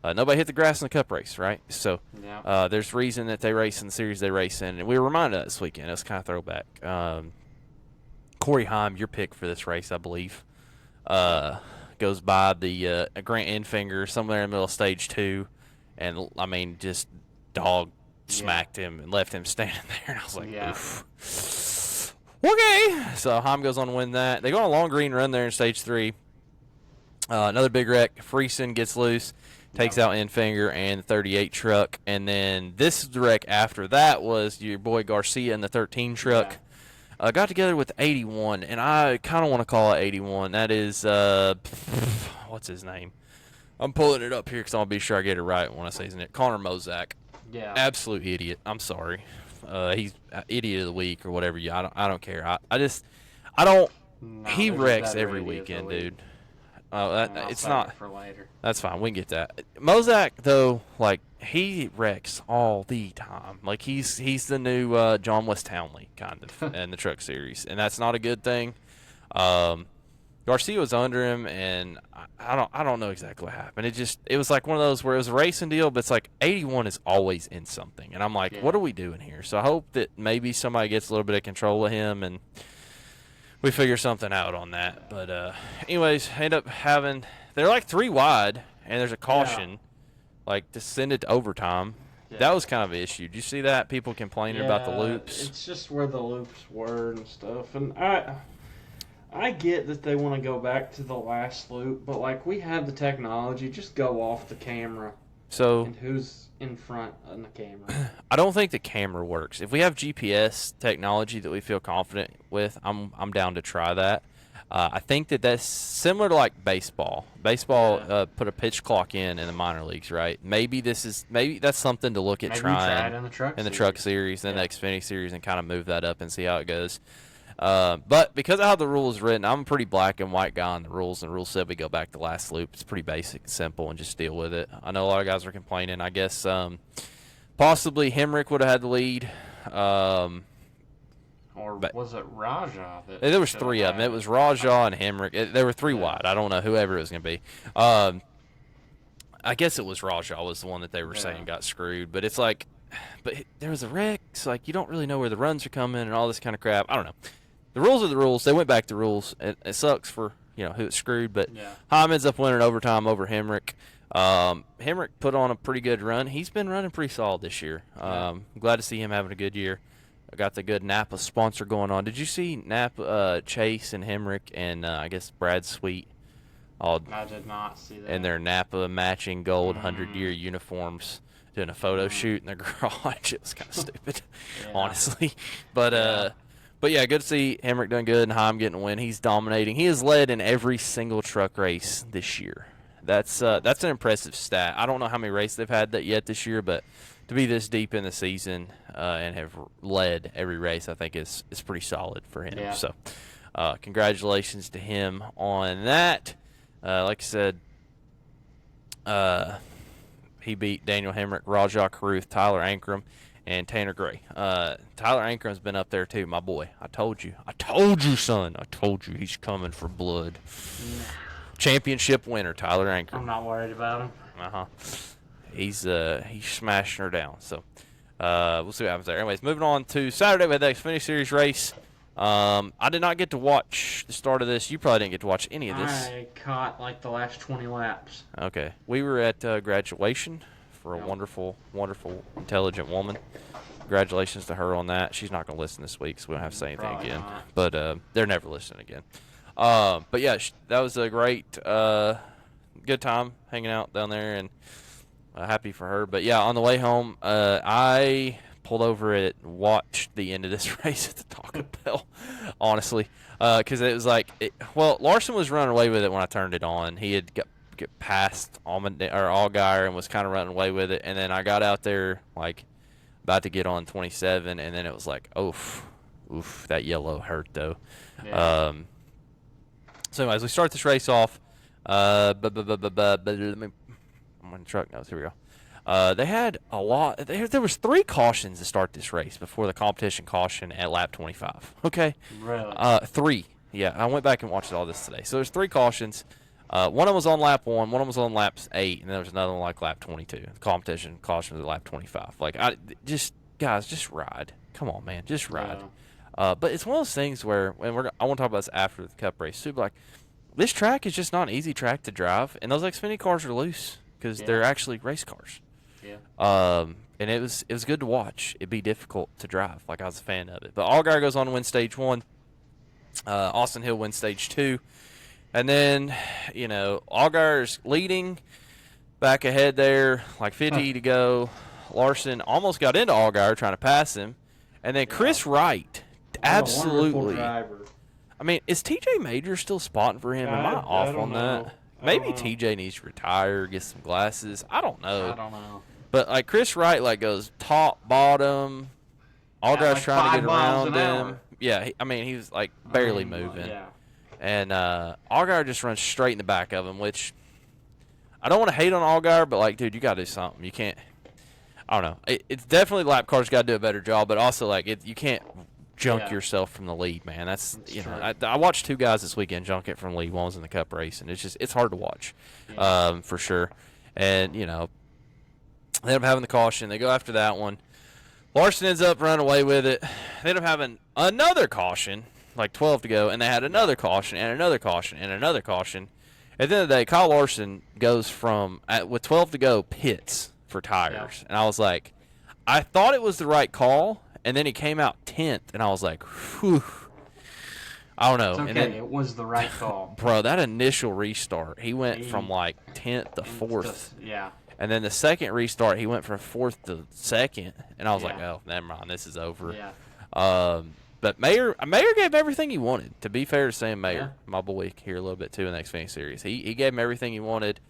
Nobody hit the grass in the Cup race, right? So Yeah. there's reason that they race in the series they race in. And we were reminded of that this weekend. It was kind of throwback. Corey Heim, your pick for this race, I believe, goes by the Grant Enfinger somewhere in the middle of stage 2. And, I mean, just dog smacked him and left him standing there. And I was like, oof. Okay. So Heim goes on to win that. They go on a long green run there in stage 3. Another big wreck. Friesen gets loose, takes out Enfinger and the 38 truck. And then this wreck after that was your boy Garcia in the 13 truck. Got together with 81, and I kind of want to call it 81. That is, what's his name? I'm pulling it up here because I'll be sure I get it right when I say his name. Connor Mozak. Yeah. Absolute idiot. I'm sorry. He's idiot of the week or whatever. I don't care. I don't. No, he wrecks better every idiots weekend, of the week. dude. It's not. For later. That's fine. We can get that. Mozak, though, like, he wrecks all the time. Like, he's the new John West Townley, kind of, in the truck series. And that's not a good thing. Garcia was under him, and I don't know exactly what happened. It was like one of those where it was a racing deal, but it's like 81 is always in something. And I'm like, what are we doing here? So I hope that maybe somebody gets a little bit of control of him and we figure something out on that. But anyways, end up having – they're like 3 wide, and there's a caution, like to send it to overtime. Yeah. That was kind of an issue. Did you see that? People complaining about the loops. It's just where the loops were and stuff. And I get that they want to go back to the last loop, but, like, we have the technology. Just go off the camera. So and who's in front on the camera? I don't think the camera works. If we have GPS technology that we feel confident with, I'm down to try that. I think that's similar to, like, baseball. Baseball put a pitch clock in the minor leagues, right? Maybe that's something to look at trying in the truck series, then the Xfinity series, and kind of move that up and see how it goes. But because of how the rule is written, I'm a pretty black and white guy on the rules, and the rule said we go back to the last loop. It's pretty basic and simple, and just deal with it. I know a lot of guys are complaining. I guess possibly Hemrick would have had the lead. Or was it Raja? There was 3 of them. It was Raja and Hemrick. There were 3 wide. I don't know whoever it was going to be. I guess it was Raja was the one that they were saying got screwed. But it's like, there was a wreck. So, like, you don't really know where the runs are coming and all this kind of crap. I don't know. The rules are the rules. They went back to rules. It sucks for who it's screwed. But Heim ends up winning overtime over Hemrick. Hemrick put on a pretty good run. He's been running pretty solid this year. I'm glad to see him having a good year. I got the good Napa sponsor going on. Did you see Napa, Chase and Hemrick and I guess Brad Sweet? I did not see that. In their Napa matching gold 100-year uniforms doing a photo shoot in their garage. It was kind of stupid, honestly. But yeah, good to see Hemrick doing good and Heim getting a win. He's dominating. He has led in every single truck race this year. That's an impressive stat. I don't know how many races they've had that yet this year, but to be this deep in the season and have led every race, I think is pretty solid for him. Yeah. So congratulations to him on that. Like I said, he beat Daniel Hemrick, Rajah Caruth, Tyler Ankrum, and Tanner Gray. Tyler Ankram's been up there too, my boy. I told you, son. I told you he's coming for blood. Championship winner, Tyler Ankrum. I'm not worried about him. He's smashing her down. So we'll see what happens there. Anyways, moving on to Saturday, we had the Xfinity Series race. I did not get to watch the start of this. You probably didn't get to watch any of this. I caught like the last 20 laps. Okay. We were at graduation for a wonderful, wonderful, intelligent woman. Congratulations to her on that. She's not going to listen this week, so we don't have to say anything again. Not. But they're never listening again. But yeah, that was a great, good time hanging out down there, and happy for her. But yeah, on the way home, I pulled over and watched the end of this race at the Taco Bell, honestly, because it was like, Larson was running away with it when I turned it on. He had got past Allgaier and was kind of running away with it, and then I got out there like about to get on 27, and then it was like, oof, that yellow hurt though. Yeah. So anyways, we start this race off. I'm on the truck notes. Here we go. They had a lot. There was 3 cautions to start this race before the competition caution at lap 25. Okay. Really? 3. Yeah, I went back and watched all this today. So there's 3 cautions. One of them was on lap 1, one of them was on lap 8, and there was another one like lap 22. The competition caution was at lap 25. Like, guys, just ride. Come on, man, just ride. Yeah. But it's one of those things where, I want to talk about this after the Cup race too. But like, this track is just not an easy track to drive, and those Xfinity cars are loose because they're actually race cars. Yeah. And it was good to watch. It'd be difficult to drive. Like, I was a fan of it. But Allgaier goes on to win stage 1. Austin Hill wins stage 2. And then, Allgaier's leading back ahead there, like 50 to go. Larson almost got into Allgaier trying to pass him. And then Chris Wright, absolutely. I mean, is TJ Major still spotting for him? Am I off on that? Maybe TJ needs to retire, get some glasses. I don't know. But, like, Chris Wright, like, goes top, bottom. Allgaier's trying to get around him. Yeah, he was, like, barely moving. Yeah. And Allgaier just runs straight in the back of him, which I don't want to hate on Allgaier, but, like, dude, you got to do something. You can't – I don't know. It's definitely lap cars got to do a better job, but also, like, you can't junk yourself from the lead, man. That's I watched 2 guys this weekend junk it from the lead. One was in the Cup race, and it's hard to watch for sure. And, they end up having the caution. They go after that one. Larson ends up running away with it. They end up having another caution, like 12 to go, and they had another caution and another caution and another caution. At the end of the day, Kyle Larson goes from, with 12 to go, pits for tires. Yeah. And I was like, I thought it was the right call, and then he came out 10th, and I was like, whew. I don't know. It's okay. And then, it was the right call. Bro, that initial restart, he went from like 10th to 4th. Yeah. And then the second restart, he went from 4th to 2nd, and I was like, "Oh, never mind, this is over." Yeah. But Mayer gave everything he wanted. To be fair to Sam Mayer, my boy here a little bit too in the Xfinity Series, he gave him everything he wanted.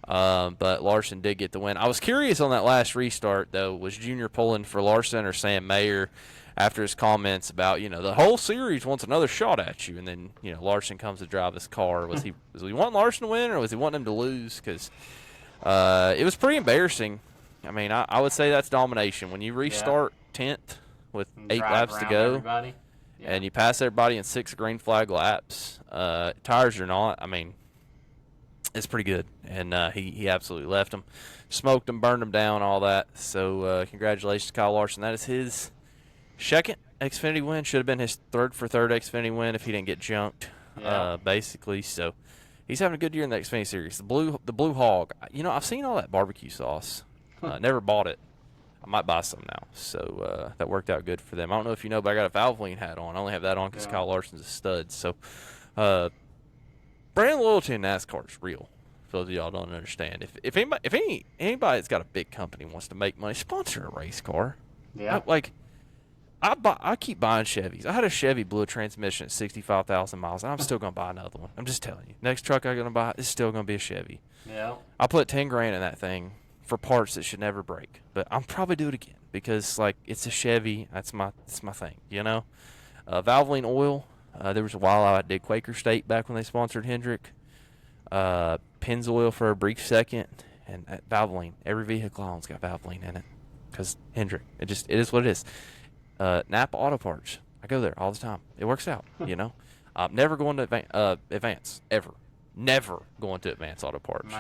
But Larson did get the win. I was curious on that last restart though, was Junior pulling for Larson or Sam Mayer after his comments about the whole series wants another shot at you, and then Larson comes to drive this car. Was he wanting Larson to win or was he wanting him to lose? Because it was pretty embarrassing. I mean, I would say that's domination. When you restart 10th with 8 laps to go and you pass everybody in 6 green flag laps, tires or not, I mean, it's pretty good. And he absolutely left them. Smoked them, burned them down, all that. So congratulations to Kyle Larson. That is his second Xfinity win. Should have been his third Xfinity win if he didn't get junked, basically. So he's having a good year in the Xfinity Series. The Blue Hog. I've seen all that barbecue sauce. Never bought it. I might buy some now. So that worked out good for them. I don't know if you know, but I got a Valvoline hat on. I only have that on because Kyle Larson's a stud. So brand loyalty in NASCAR is real. For those of y'all don't understand. If anybody that's got a big company wants to make money, sponsor a race car. Yeah. I keep buying Chevys. I had a Chevy blew a transmission at 65,000 miles, and I'm still going to buy another one. I'm just telling you. Next truck I'm going to buy is still going to be a Chevy. Yeah. I put $10,000 in that thing for parts that should never break. But I'll probably do it again because, it's a Chevy. That's my thing, Valvoline oil. There was a while I did Quaker State back when they sponsored Hendrick. Pennzoil for a brief second. And at Valvoline, every vehicle I own's got Valvoline in it because Hendrick. It is what it is. Napa Auto Parts. I go there all the time. It works out, I'm never going to Advance, ever. Never going to Advance Auto Parts.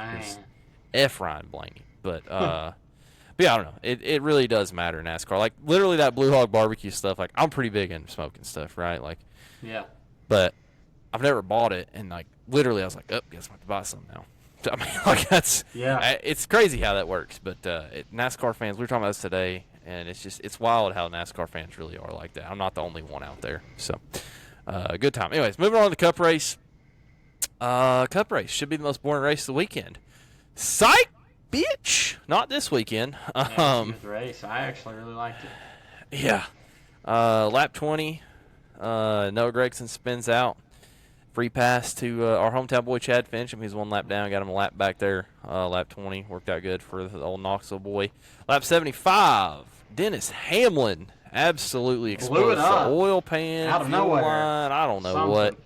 F Ryan Blaney. But yeah, I don't know. It really does matter in NASCAR. Like, literally that Blue Hog barbecue stuff, like, I'm pretty big into smoking stuff, right? Like, yeah. But I've never bought it, and, like, literally I was like, oh, guess I have to buy some now. I mean, like, that's – it's crazy how that works. But NASCAR fans, we were talking about this today, and it's wild how NASCAR fans really are like that. I'm not the only one out there. So, good time. Anyways, moving on to the Cup race. Cup race should be the most boring race of the weekend. Psych, bitch! Not this weekend. It's a good race. I actually really liked it. Yeah. Lap 20, Noah Gragson spins out. Free pass to our hometown boy Chad Fincham. He's 1 lap down. Got him a lap back there. Lap 20 worked out good for the old Knoxville boy. Lap 75, Dennis Hamlin absolutely exploded the oil pan, out of nowhere. Line. I don't know what.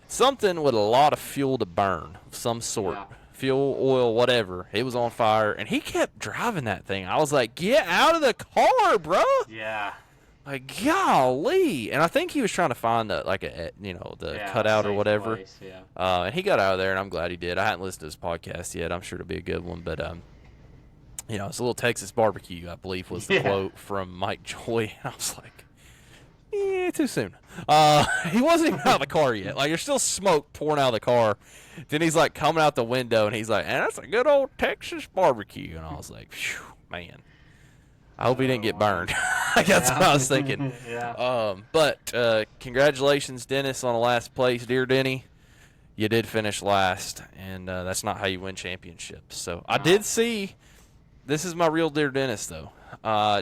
Something with a lot of fuel to burn of some sort. Yeah. Fuel, oil, whatever. It was on fire, and he kept driving that thing. I was like, get out of the car, bro. Yeah. Like, golly. And I think he was trying to find the cutout or whatever. Place, yeah. And he got out of there, and I'm glad he did. I hadn't listened to his podcast yet. I'm sure it'll be a good one. But, it's a little Texas barbecue, I believe, was the quote from Mike Joy. I was like, too soon. He wasn't even out of the car yet. Like, there's still smoke pouring out of the car. Then he's, like, coming out the window, and he's like, and that's a good old Texas barbecue. And I was like, phew, man. I hope he didn't get burned. That's what I was thinking. But congratulations, Dennis, on the last place. Dear Denny, you did finish last, and that's not how you win championships. So I did see, this is my real Dear Dennis, though.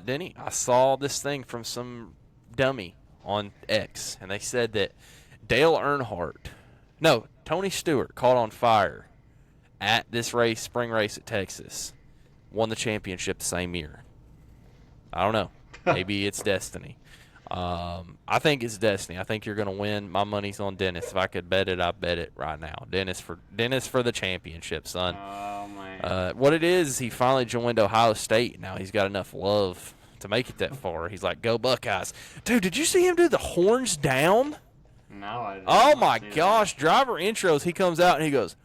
Denny, I saw this thing from some dummy on X, and they said that Tony Stewart caught on fire at this spring race at Texas, won the championship the same year. I don't know. Maybe it's destiny. I think it's destiny. I think you're going to win. My money's on Dennis. If I could bet it, I bet it right now. Dennis for the championship, son. Oh, man. What it is, he finally joined Ohio State. Now he's got enough love to make it that far. He's like, go Buckeyes. Dude, did you see him do the horns down? No, I didn't. Oh, my gosh. Driver intros, he comes out and he goes,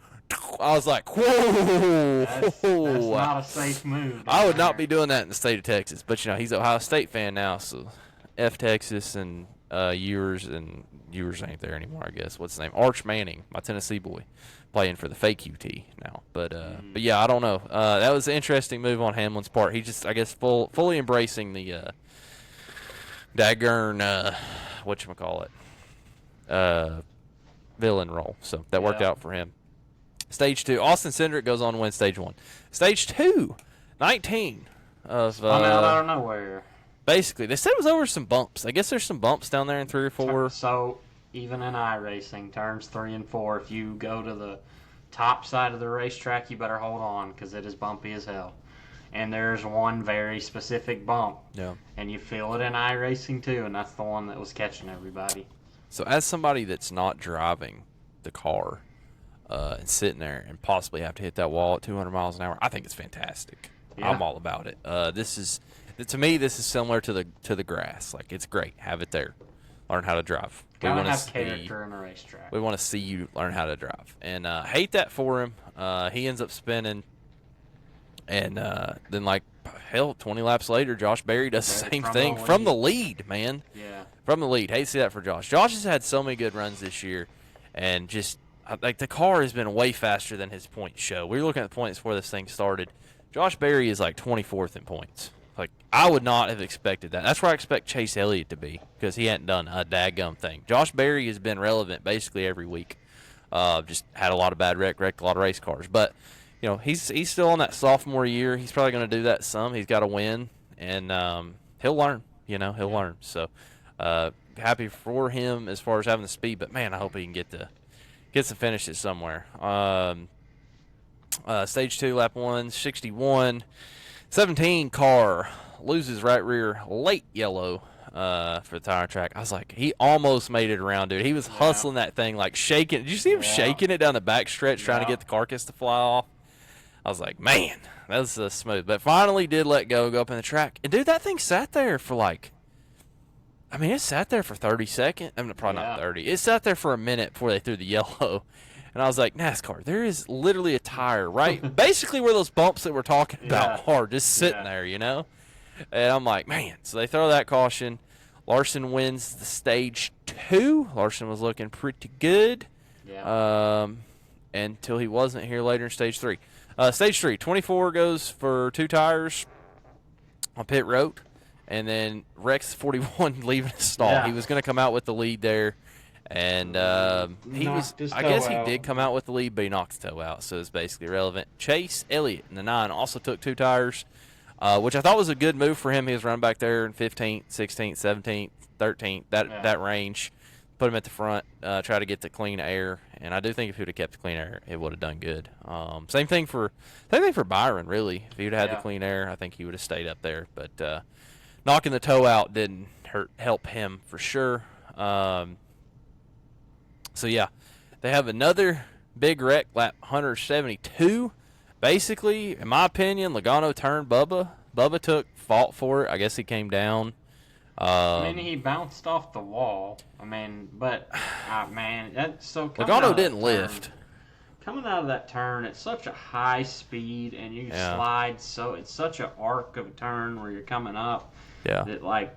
I was like, whoa. That's not a safe move. I would not be doing that in the state of Texas. But, he's an Ohio State fan now, so F Texas and Ewers ain't there anymore, I guess. What's his name? Arch Manning, my Tennessee boy, playing for the fake UT now. But yeah, I don't know. That was an interesting move on Hamlin's part. He just, I guess, fully embracing the daggern, villain role. So that worked out for him. Stage 2, Austin Cindric goes on to win Stage 1. Stage 2, 19 of Spun out of nowhere. Basically, they said it was over some bumps. I guess there's some bumps down there in 3 or 4. So even in iRacing, turns 3 and 4, if you go to the top side of the racetrack, you better hold on because it is bumpy as hell. And there's one very specific bump. Yeah. And you feel it in iRacing too, and that's the one that was catching everybody. So as somebody that's not driving the car and sitting there and possibly have to hit that wall at 200 miles an hour, I think it's fantastic. Yeah. I'm all about it. To me, this is similar to the grass. Like, it's great. Have it there. Learn how to drive. We want to have character in a racetrack. We want to see you learn how to drive. And hate that for him. He ends up spinning. And then, 20 laps later, Josh Berry does the same thing from the lead, man. Yeah. From the lead. Hate to see that for Josh. Josh has had so many good runs this year. And just, the car has been way faster than his points show. We were looking at the points before this thing started. Josh Berry is 24th in points. I would not have expected that. That's where I expect Chase Elliott to be because he hadn't done a daggum thing. Josh Berry has been relevant basically every week. Just had a lot of bad wrecked a lot of race cars. But, he's still on that sophomore year. He's probably going to do that some. He's got to win, and he'll learn. He'll learn. So happy for him as far as having the speed. But, man, I hope he can get some finishes somewhere. Stage 2, lap 1, 61. 17 car loses right rear, late yellow for the tire track. I was like, he almost made it around, dude. He was hustling that thing, shaking. Did you see him shaking it down the back stretch trying to get the carcass to fly off? I was like, man, that was smooth. But finally did let go up in the track. And, dude, that thing sat there for it sat there for 30 seconds. I mean, probably not 30. It sat there for a minute before they threw the yellow. And I was like, NASCAR, there is literally a tire, right? Basically where those bumps that we're talking about are, just sitting there, And I'm like, man. So they throw that caution. Larson wins the Stage 2. Larson was looking pretty good until he wasn't here later in Stage 3. Stage 3, 24 goes for 2 tires on pit road. And then Rex 41 leaving his stall. Yeah. He was going to come out with the lead there. And he did come out with the lead, but he knocked the toe out, so it's basically irrelevant. Chase Elliott in the 9 also took 2 tires, which I thought was a good move for him. He was running back there in 15th, 16th, 17th, 13th, that range. Put him at the front, try to get the clean air, and I do think if he would have kept the clean air, it would have done good. Same thing for Byron, really. If he would have had the clean air, I think he would have stayed up there. But knocking the toe out didn't help him for sure. So, yeah, they have another big wreck, lap 172. Basically, in my opinion, Logano turned Bubba. Bubba took fault for it. I guess he came down I mean, he bounced off the wall. I mean, but, man, that's so... Logano didn't lift. Coming out of that turn at such a high speed, and you slide it's such an arc of a turn where you're coming up. Yeah. That, like,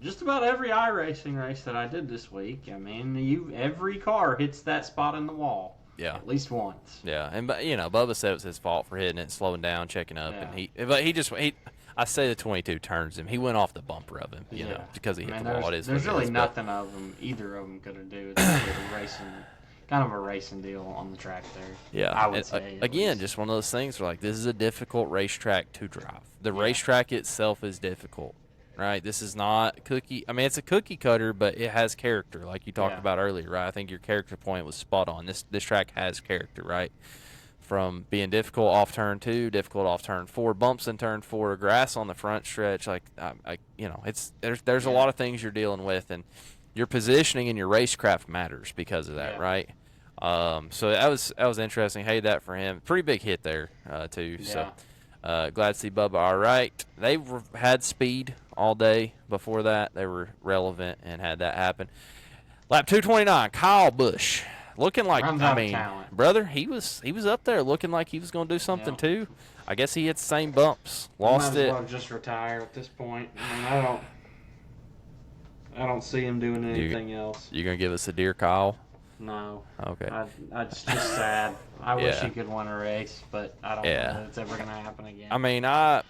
just about every iRacing race that I did this week, I mean, every car hits that spot in the wall. Yeah. At least once. Yeah, and Bubba said it was his fault for hitting it, slowing down, checking up, and I say the 22 turns him. He went off the bumper of him, you know, because he hit the wall. There's really nothing either of them could do. It's kind of a racing deal on the track there. Yeah, I would say. Again, just one of those things where, like, this is a difficult racetrack to drive. The racetrack itself is difficult, right? This is not cookie. I mean, it's a cookie cutter, but it has character, like you talked about earlier, right? I think your character point was spot on. This track has character, right? From being difficult off turn 2, difficult off turn 4, bumps in turn 4, grass on the front stretch, like there's a lot of things you're dealing with, and your positioning and your racecraft matters because of that, right? So that was interesting. Hey, that for him, pretty big hit there too. Yeah. So glad to see Bubba all right. They had speed all day before that. They were relevant and had that happen. Lap 229, Kyle Busch. Looking like, brother, he was up there looking like he was going to do something too. I guess he hit the same bumps, lost it. Might as well just retire at this point. I mean, I don't see him doing anything else. You gonna give us a Dear Kyle? No. Okay. It's just sad. I wish he could win a race, but I don't know that it's ever gonna happen again. I mean, I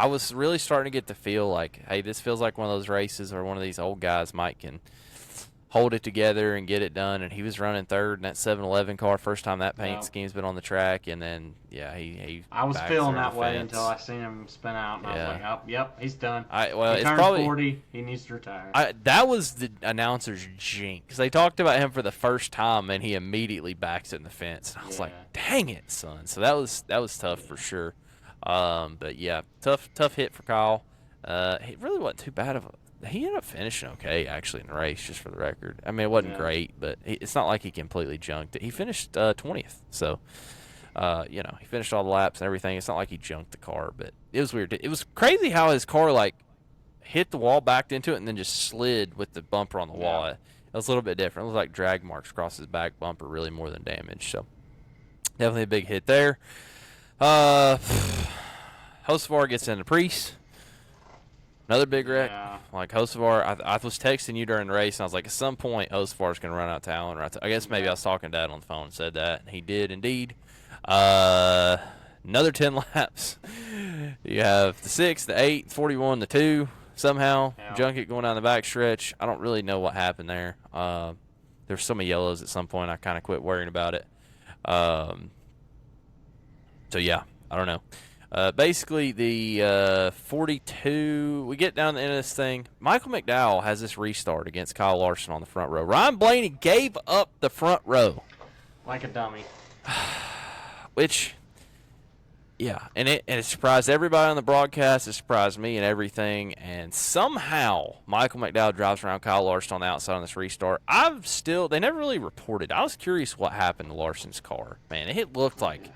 was really starting to get the feel like, hey, this feels like one of those races where one of these old guys can hold it together and get it done, and he was running third in that 7-Eleven car first time that paint scheme's been on the track, and then he I was feeling that way until I seen him spin out, and I was like, oh, yep, he's done. He it's turned probably 40, he needs to retire. That was the announcer's jinx. They talked about him for the first time, and he immediately backs it in the fence. And I was like, dang it, son. So that was tough for sure. But yeah, tough hit for Kyle. It really wasn't too bad of a. He ended up finishing okay, actually, in the race, just for the record. I mean, it wasn't great, but it's not like he completely junked it. He finished 20th, so, he finished all the laps and everything. It's not like he junked the car, but it was weird. It was crazy how his car, like, hit the wall, backed into it, and then just slid with the bumper on the wall. It was a little bit different. It was like drag marks across his back bumper, really more than damage, so definitely a big hit there. Hocevar gets into Priest. Another big wreck. Yeah. Like Hocevar, I was texting you during the race, and I was like, at some point, Hocevar's going to run out of talent. I guess maybe I was talking to Dad on the phone and said that, and he did indeed. Another 10 laps. You have the 6, the 8, 41, the 2. Somehow, Junket going down the back stretch. I don't really know what happened there. There's so many yellows at some point, I kind of quit worrying about it. So, yeah, I don't know. Basically, the 42, we get down to the end of this thing. Michael McDowell has this restart against Kyle Larson on the front row. Ryan Blaney gave up the front row. Like a dummy. Which, yeah, and it surprised everybody on the broadcast. It surprised me and everything. And somehow, Michael McDowell drives around Kyle Larson on the outside on this restart. They never really reported. I was curious what happened to Larson's car. Man, it looked like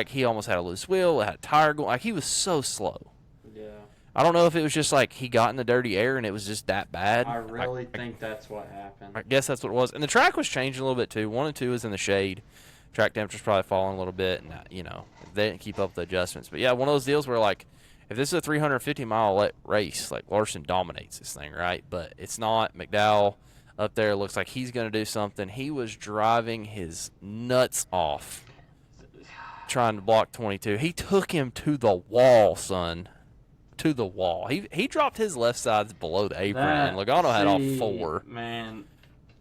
he almost had a loose wheel. It had a tire going. Like, he was so slow. Yeah. I don't know if it was just like he got in the dirty air and it was just that bad. I really think that's what happened. I guess that's what it was. And the track was changing a little bit too. 1 and 2 is in the shade. Track temperature's probably falling a little bit, and they didn't keep up with the adjustments. But yeah, one of those deals where, like, if this is a 350-mile race, like, Larson dominates this thing, right? But it's not. McDowell up there looks like he's going to do something. He was driving his nuts off trying to block 22. He took him to the wall, son. To the wall. He dropped his left sides below the apron, and Logano had all 4. Man,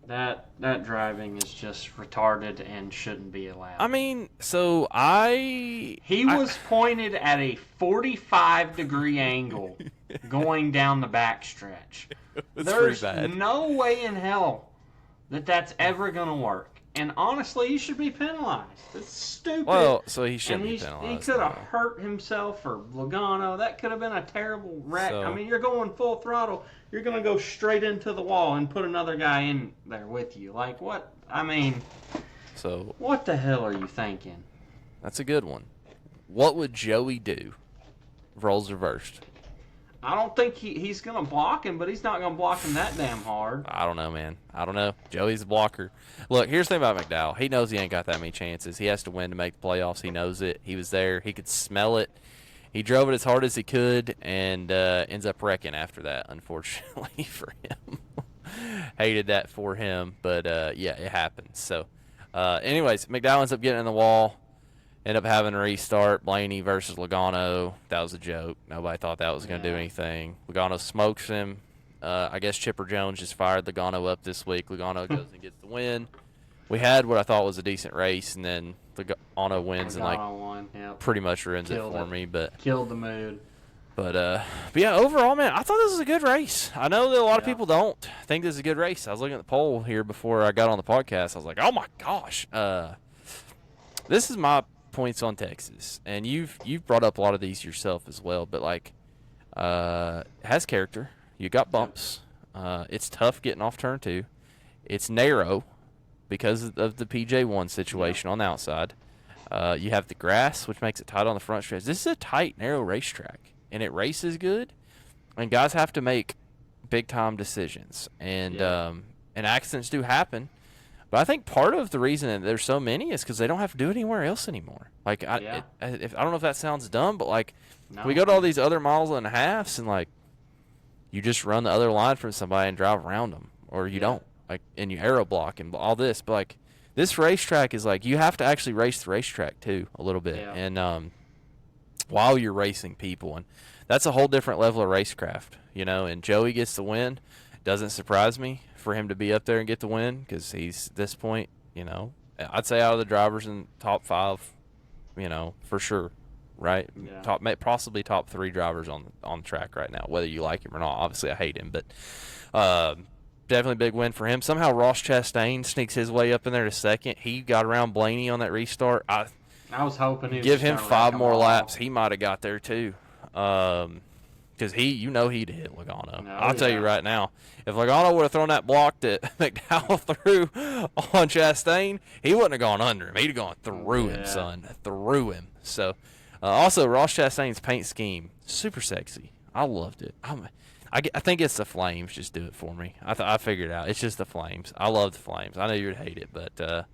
that driving is just retarded and shouldn't be allowed. I mean, He was pointed at a 45-degree angle going down the backstretch. There's no way in hell that's ever going to work. And honestly, he should be penalized. It's stupid. Well, so he shouldn't be penalized. He could have hurt himself or Logano. That could have been a terrible wreck. I mean, you're going full throttle. You're going to go straight into the wall and put another guy in there with you. Like, what? I mean, what the hell are you thinking? That's a good one. What would Joey do if roles reversed? I don't think he's going to block him, but he's not going to block him that damn hard. I don't know, man. I don't know. Joey's a blocker. Look, here's the thing about McDowell. He knows he ain't got that many chances. He has to win to make the playoffs. He knows it. He was there. He could smell it. He drove it as hard as he could and ends up wrecking after that, unfortunately for him. Hated that for him, but, yeah, it happens. So, anyways, McDowell ends up getting in the wall. End up having a restart. Blaney versus Logano. That was a joke. Nobody thought that was going to do anything. Logano smokes him. I guess Chipper Jones just fired Logano up this week. Logano goes and gets the win. We had what I thought was a decent race, and then Logano wins and pretty much ruins it for me. But killed the mood. But yeah, overall, man, I thought this was a good race. I know that a lot of people don't think this is a good race. I was looking at the poll here before I got on the podcast. I was like, oh my gosh, this is my points on Texas, and you've brought up a lot of these yourself as well, but like it has character. You got bumps. It's tough getting off turn 2. It's narrow because of the PJ1 situation on the outside. You have the grass, which makes it tight on the front stretch. This is a tight, narrow racetrack, and it races good, and guys have to make big time decisions, and accidents do happen. But I think part of the reason that there's so many is because they don't have to do it anywhere else anymore. Like, I don't know if that sounds dumb, but, like, we go to all these other miles and a halves, and, like, you just run the other line from somebody and drive around them, or you don't. Like, and you aero block and all this. But, like, this racetrack is, like, you have to actually race the racetrack, too, a little bit. Yeah. And while you're racing people. And that's a whole different level of racecraft, you know. And Joey gets the win. Doesn't surprise me for him to be up there and get the win because he's, at this point, you know, I'd say out of the drivers in top 5, you know, for sure, right? Yeah. Possibly top 3 drivers on the track right now, whether you like him or not. Obviously, I hate him, but definitely a big win for him. Somehow Ross Chastain sneaks his way up in there to second. He got around Blaney on that restart. I was hoping he'd give him 5 more laps. He might have got there too. Because he'd hit Logano. I'll tell you right now, if Logano would have thrown that block that McDowell threw on Chastain, he wouldn't have gone under him. He'd have gone through him, son. Through him. So, also, Ross Chastain's paint scheme, super sexy. I loved it. I think it's the flames. Just do it for me. I figured it out. It's just the flames. I love the flames. I know you'd hate it, but the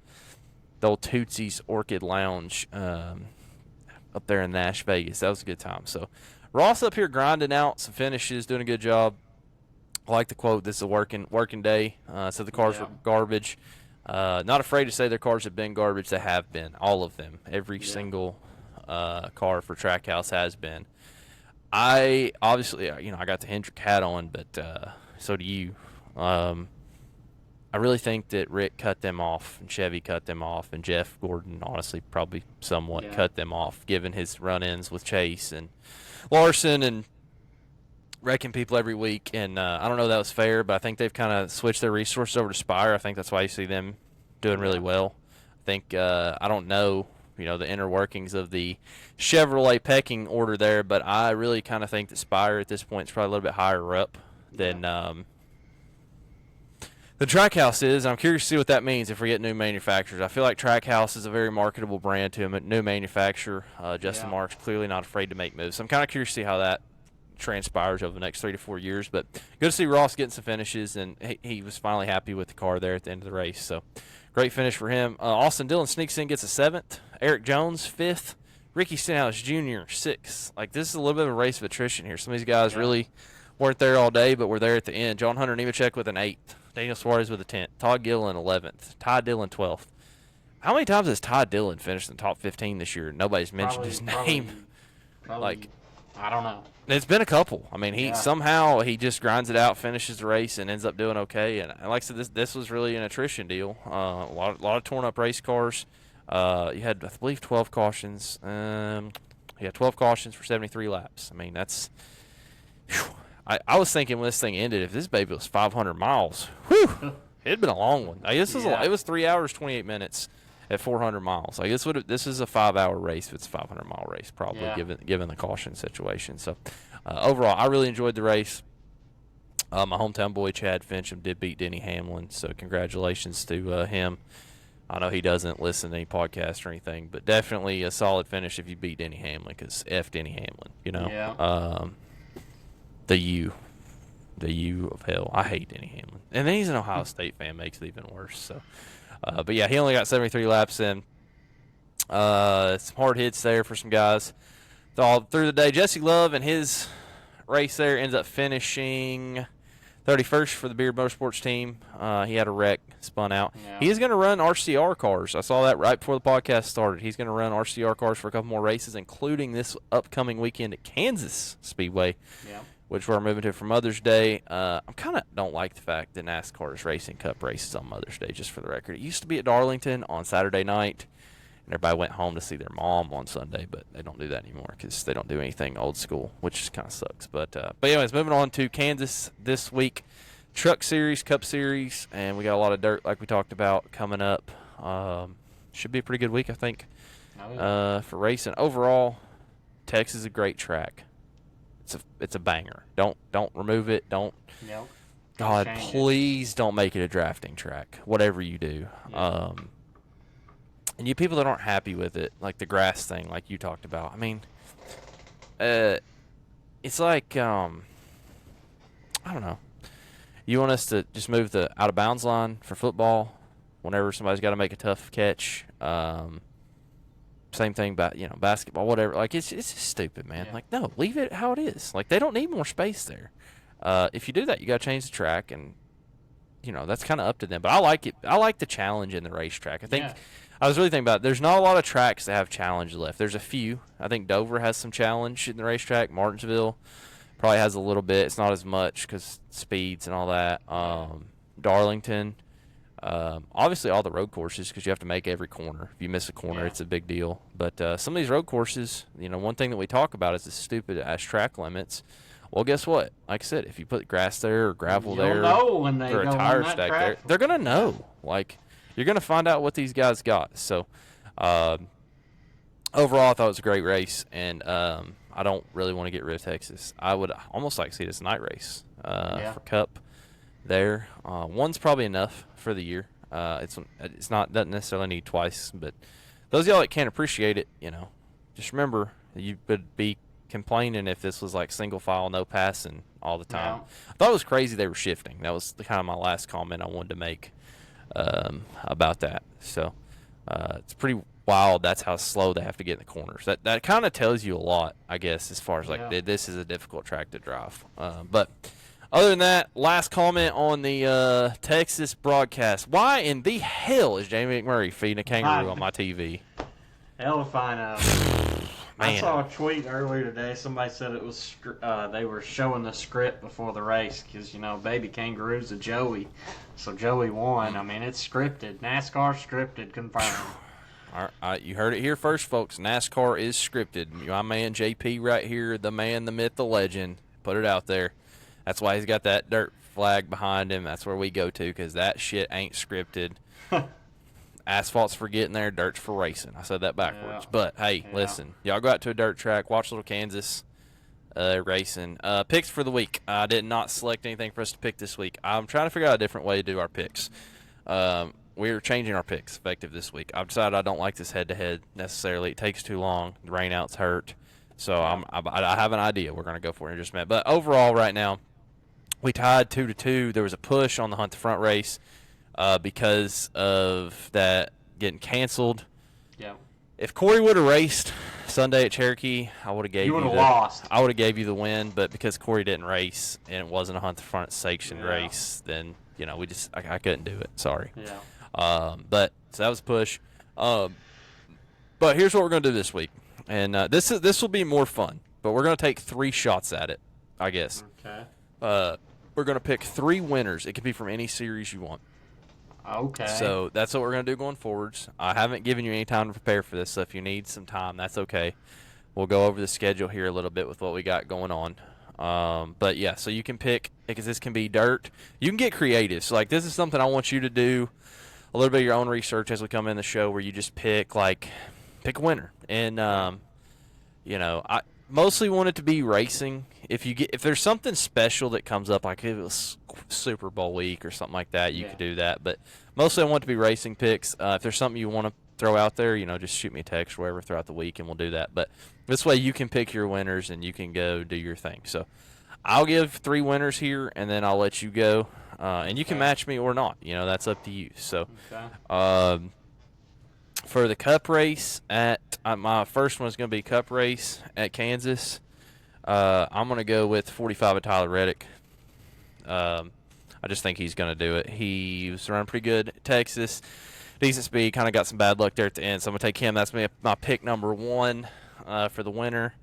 old Tootsie's Orchid Lounge up there in Nash, Vegas, that was a good time. So, Ross up here grinding out some finishes, doing a good job. I like the quote, this is a working day. So the cars were garbage. Not afraid to say their cars have been garbage. They have been, all of them. Every single car for Trackhouse has been. I obviously, I got the Hendrick hat on, but so do you. I really think that Rick cut them off, and Chevy cut them off, and Jeff Gordon, honestly, probably somewhat cut them off, given his run-ins with Chase and Larson and wrecking people every week. And I don't know if that was fair, but I think they've kind of switched their resources over to Spire. I think that's why you see them doing really well. I think, I don't know, the inner workings of the Chevrolet pecking order there, but I really kind of think that Spire at this point is probably a little bit higher up than the Trackhouse is. I'm curious to see what that means if we get new manufacturers. I feel like Trackhouse is a very marketable brand to a new manufacturer. Justin Marks clearly not afraid to make moves. So I'm kind of curious to see how that transpires over the next 3 to 4 years. But good to see Ross getting some finishes, and he was finally happy with the car there at the end of the race. So great finish for him. Austin Dillon sneaks in, gets a 7th. Eric Jones, 5th. Ricky Stenhouse Jr., 6th. Like, this is a little bit of a race of attrition here. Some of these guys really weren't there all day, but were there at the end. John Hunter Nemechek with an 8th. Daniel Suarez with a 10th. Todd Gillen, 11th. Ty Dillon, 12th. How many times has Ty Dillon finished in the top 15 this year? Nobody's mentioned his name. Probably, I don't know. It's been a couple. I mean, he somehow he just grinds it out, finishes the race, and ends up doing okay. And like I said, this was really an attrition deal. A lot of torn-up race cars. You had, I believe, 12 cautions. You had 12 cautions for 73 laps. I mean, that's whew. I was thinking when this thing ended, if this baby was 500 miles, whew, it'd been a long one. Like, it was 3 hours, 28 minutes at 400 miles. Like, this is a 5-hour race if it's a 500-mile race, probably, given the caution situation. So, overall, I really enjoyed the race. My hometown boy, Chad Fincham, did beat Denny Hamlin, so congratulations to him. I know he doesn't listen to any podcast or anything, but definitely a solid finish if you beat Denny Hamlin, because F Denny Hamlin, The U. The U of hell. I hate Denny Hamlin. And then he's an Ohio State fan. Makes it even worse. So, but yeah, he only got 73 laps in. Some hard hits there for some guys. All through the day, Jesse Love and his race there ends up finishing 31st for the Beard Motorsports team. He had a wreck, spun out. Yeah. He is going to run RCR cars. I saw that right before the podcast started. He's going to run RCR cars for a couple more races, including this upcoming weekend at Kansas Speedway, which we're moving to for Mother's Day. I kind of don't like the fact that NASCAR is racing Cup races on Mother's Day, just for the record. It used to be at Darlington on Saturday night. Everybody went home to see their mom on Sunday, but they don't do that anymore because they don't do anything old school, which kind of sucks. But anyways, moving on to Kansas this week. Truck Series, Cup Series, and we got a lot of dirt like we talked about coming up. Should be a pretty good week, I think, for racing. Overall, Texas is a great track. It's a banger. Don't remove it. Don't. Nope. God, please don't make it a drafting track. Whatever you do. Yeah. And you people that aren't happy with it, like the grass thing, like you talked about. I mean, it's like I don't know. You want us to just move the out of bounds line for football whenever somebody's got to make a tough catch. Same thing about basketball, whatever. Like it's just stupid, man. Yeah. Like no, leave it how it is. Like they don't need more space there. If you do that, you got to change the track, and that's kind of up to them. But I like it. I like the challenge in the racetrack. I think. Yeah. I was really thinking about it. There's not a lot of tracks that have challenge left. There's a few. I think Dover has some challenge in the racetrack. Martinsville probably has a little bit. It's not as much because speeds and all that. Darlington. Obviously all the road courses because you have to make every corner. If you miss a corner, it's a big deal. But some of these road courses, one thing that we talk about is the stupid-ass track limits. Well, guess what? Like I said, if you put grass there or gravel there or a tire stack there, they're going to know. Like, you're going to find out what these guys got. So, overall, I thought it was a great race, and I don't really want to get rid of Texas. I would almost like to see this night race for Cup there. One's probably enough for the year. Doesn't necessarily need twice, but those of y'all that can't appreciate it, just remember you would be complaining if this was like single file, no passing all the time. I thought it was crazy they were shifting. That was kind of my last comment I wanted to make about that. So it's pretty wild. That's how slow they have to get in the corners. That kind of tells you a lot, I guess, as far as this is a difficult track to drive. But other than that, last comment on the Texas broadcast. Why in the hell is Jamie McMurray feeding a kangaroo on my TV? Hell if I know. I saw a tweet earlier today. Somebody said it was they were showing the script before the race because, baby kangaroo's a Joey. So Joey won. I mean, it's scripted. NASCAR scripted, confirmed. All right, you heard it here first, folks. NASCAR is scripted. My man JP right here, the man, the myth, the legend. Put it out there. That's why he's got that dirt flag behind him. That's where we go to because that shit ain't scripted. Asphalt's for getting there, dirt's for racing. I said that backwards. Yeah. But, hey, listen. Y'all go out to a dirt track, watch Little Kansas racing. Picks for the week. I did not select anything for us to pick this week. I'm trying to figure out a different way to do our picks. We're changing our picks effective this week. I've decided I don't like this head-to-head necessarily. It takes too long. The rainout's hurt. So I have an idea we're going to go for in just a minute. But overall right now, we tied 2-2. There was a push on the Hunt the Front race. Because of that getting canceled. Yeah. If Corey would have raced Sunday at Cherokee, I would have gave you lost. I would have gave you the win, but because Corey didn't race and it wasn't a Hunt the Front section race, then I couldn't do it. Sorry. Yeah. But so that was a push. But here's what we're gonna do this week, and this will be more fun. But we're gonna take 3 shots at it, I guess. Okay. We're gonna pick 3 winners. It could be from any series you want. Okay. So that's what we're going to do going forwards. I haven't given you any time to prepare for this, so if you need some time, that's okay. We'll go over the schedule here a little bit with what we got going on. But, yeah, so you can pick, because this can be dirt. You can get creative. So, this is something I want you to do a little bit of your own research as we come in the show where you just pick a winner. And, I mostly want it to be racing. If there's something special that comes up, like if it was Super Bowl week or something like that, you could do that. But mostly I want it to be racing picks. If there's something you want to throw out there, just shoot me a text or whatever throughout the week, and we'll do that. But this way you can pick your winners and you can go do your thing. So I'll give 3 winners here, and then I'll let you go. And you can match me or not. You know, that's up to you. So, for the Cup race my first one is going to be Cup race at Kansas. I'm going to go with 45 of Tyler Reddick. I just think he's going to do it. He was running pretty good at Texas. Decent speed, kind of got some bad luck there at the end. So I'm going to take him. That's my pick number 1 for the winner.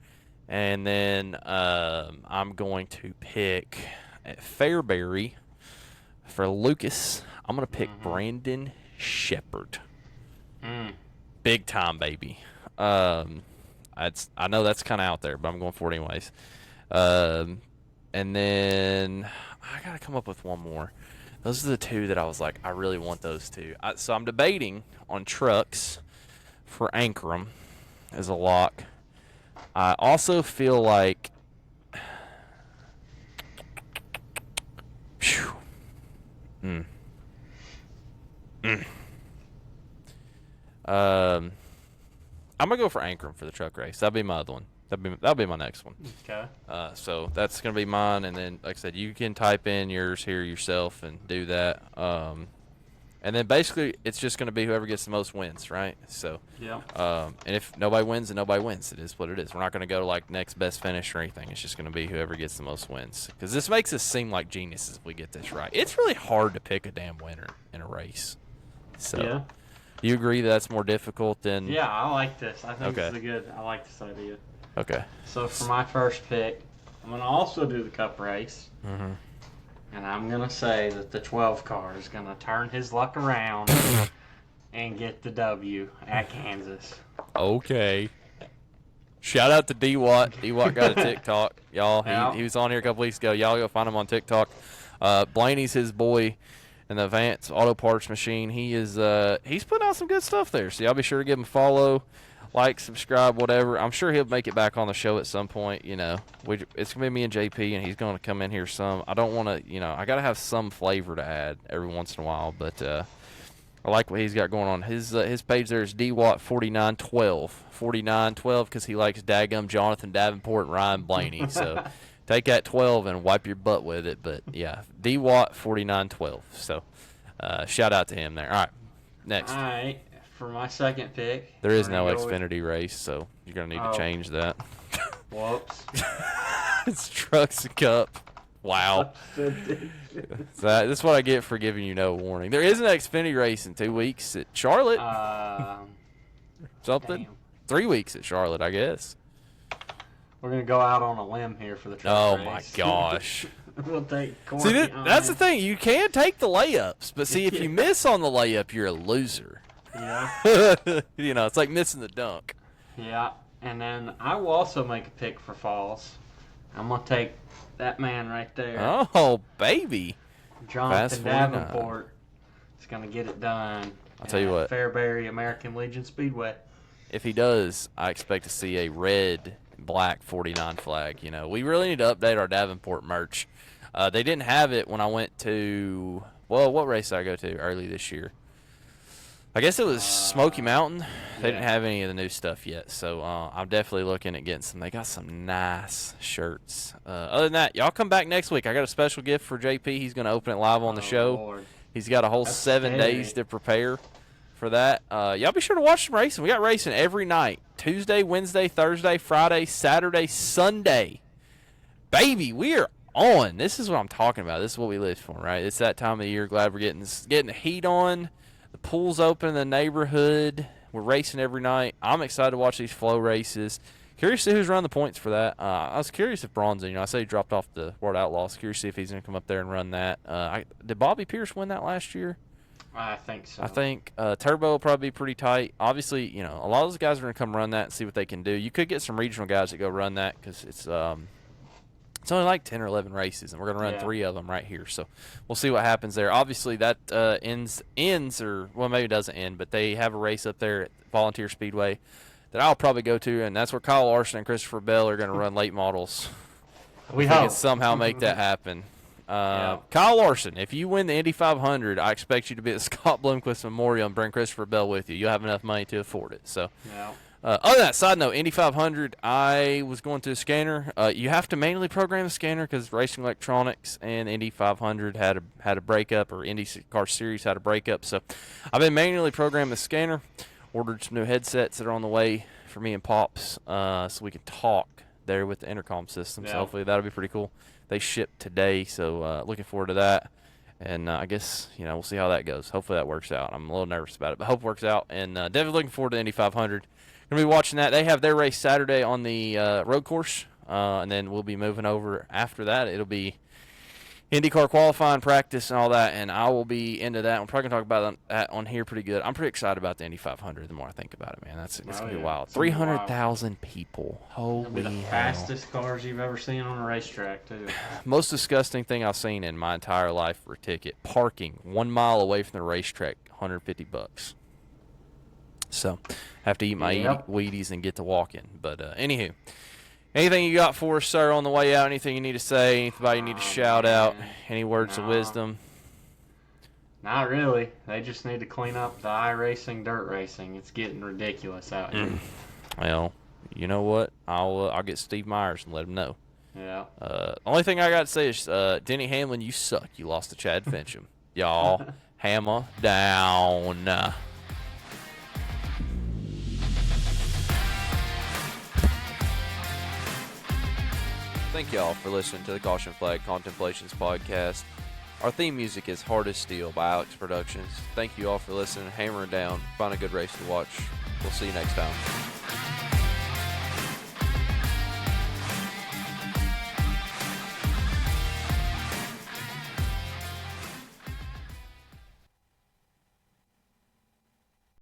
And then I'm going to pick at Fairbury for Lucas. I'm going to pick Brandon Shepherd. Big time, baby. I know that's kind of out there, but I'm going for it anyways. And then I got to come up with one more. Those are the 2 that I was like, I really want those 2. So I'm debating on trucks for Ankrum as a lock. I also feel like I'm gonna go for Ankrum for the truck race. That'll be my other one. That'll be my next one. Okay. So that's gonna be mine, and then like I said, you can type in yours here yourself and do that. And then basically it's just gonna be whoever gets the most wins, right? So and if nobody wins, then nobody wins. It is what it is. We're not gonna go to like next best finish or anything. It's just gonna be whoever gets the most wins. Because this makes us seem like geniuses if we get this right. It's really hard to pick a damn winner in a race. So do you agree that's more difficult than? Yeah, I like this. I think this is I like this idea. Okay. So for my first pick, I'm going to also do the Cup race. And I'm going to say that the 12 car is going to turn his luck around and get the W at Kansas. Okay. Shout out to D-Watt. D-Watt got a TikTok. Y'all, he was on here a couple weeks ago. Y'all go find him on TikTok. Blaney's his boy in the Vance Auto Parts Machine. He's putting out some good stuff there. So y'all be sure to give him a follow. Like, subscribe, whatever. I'm sure he'll make it back on the show at some point. You know, it's gonna be me and JP, and he's gonna come in here some. I don't want to, I gotta have some flavor to add every once in a while. But I like what he's got going on. His page there is DWatt4912, 4912, because he likes daggum Jonathan Davenport and Ryan Blaney. So take that 12 and wipe your butt with it. But yeah, DWatt4912. So shout out to him there. All right, next. All right. For my second pick, there is no Xfinity race, so you're going to need to change that. Whoops. It's Trucks and Cup. Wow. This is what I get for giving you no warning. There is an Xfinity race in 2 weeks at Charlotte. Something. Damn. 3 weeks at Charlotte, I guess. We're going to go out on a limb here for the truck race. Oh, my gosh. We'll take See, that's the thing. You can take the layups, but see, if you miss on the layup, you're a loser. Yeah. It's like missing the dunk. Yeah. And then I will also make a pick for Falls. I'm going to take that man right there. Oh, baby. Jonathan Davenport is going to get it done. I'll tell you what. Fairbury American Legion Speedway. If he does, I expect to see a red and black 49 flag. We really need to update our Davenport merch. They didn't have it when I went to, what race did I go to early this year? I guess it was Smoky Mountain. They didn't have any of the new stuff yet, so I'm definitely looking at getting some. They got some nice shirts. Other than that, y'all come back next week. I got a special gift for JP. He's going to open it live on the show. Lord. He's got a whole 7 days to prepare for that. Y'all be sure to watch some racing. We got racing every night. Tuesday, Wednesday, Thursday, Friday, Saturday, Sunday. Baby, we are on. This is what I'm talking about. This is what we live for, right? It's that time of the year. Glad we're getting the heat on. The pool's open in the neighborhood. We're racing every night. I'm excited to watch these flow races. Curious to see who's running the points for that. I was curious if Bronson, I said he dropped off the World of Outlaws. Curious to see if he's going to come up there and run that. Did Bobby Pierce win that last year? I think so. I think Turbo will probably be pretty tight. Obviously, a lot of those guys are going to come run that and see what they can do. You could get some regional guys that go run that because it's only like 10 or 11 races, and we're going to run 3 of them right here. So we'll see what happens there. Obviously, that ends or, well, maybe it doesn't end, but they have a race up there at Volunteer Speedway that I'll probably go to, and that's where Kyle Larson and Christopher Bell are going to run late models. We can somehow make that happen. Kyle Larson, if you win the Indy 500, I expect you to be at the Scott Bloomquist Memorial and bring Christopher Bell with you. You'll have enough money to afford it. So Other than that, side note, Indy 500, I was going through the scanner. You have to manually program the scanner because Racing Electronics and Indy 500 had a breakup, or IndyCar Series had a breakup. So I've been manually programming the scanner. Ordered some new headsets that are on the way for me and Pops, so we can talk there with the intercom system. Yeah. So hopefully that'll be pretty cool. They shipped today, so looking forward to that. And I guess, we'll see how that goes. Hopefully that works out. I'm a little nervous about it, but hope it works out. And definitely looking forward to Indy 500. Going to be watching that. They have their race Saturday on the road course, and then we'll be moving over after that. It'll be IndyCar qualifying, practice, and all that, and I will be into that. I'm probably going to talk about that on here pretty good. I'm pretty excited about the Indy 500 the more I think about it, man. It's going to be wild. 300,000 people. Holy It'll be the fastest cars you've ever seen on a racetrack, too. Most disgusting thing I've seen in my entire life for a ticket. Parking 1 mile away from the racetrack, $150. So, have to eat my Wheaties and get to walking. But, anywho. Anything you got for us, sir, on the way out? Anything you need to say? Anybody you need to shout out? Any words of wisdom? Not really. They just need to clean up the iRacing, dirt racing. It's getting ridiculous out here. Well, you know what? I'll get Steve Myers and let him know. Yeah. Only thing I got to say is, Denny Hamlin, you suck. You lost to Chad Fincham. Y'all, hammer down. Thank y'all for listening to the Caution Flag Contemplations Podcast. Our theme music is Hard as Steel by Alex Productions. Thank you all for listening. Hammer down. Find a good race to watch. We'll see you next time.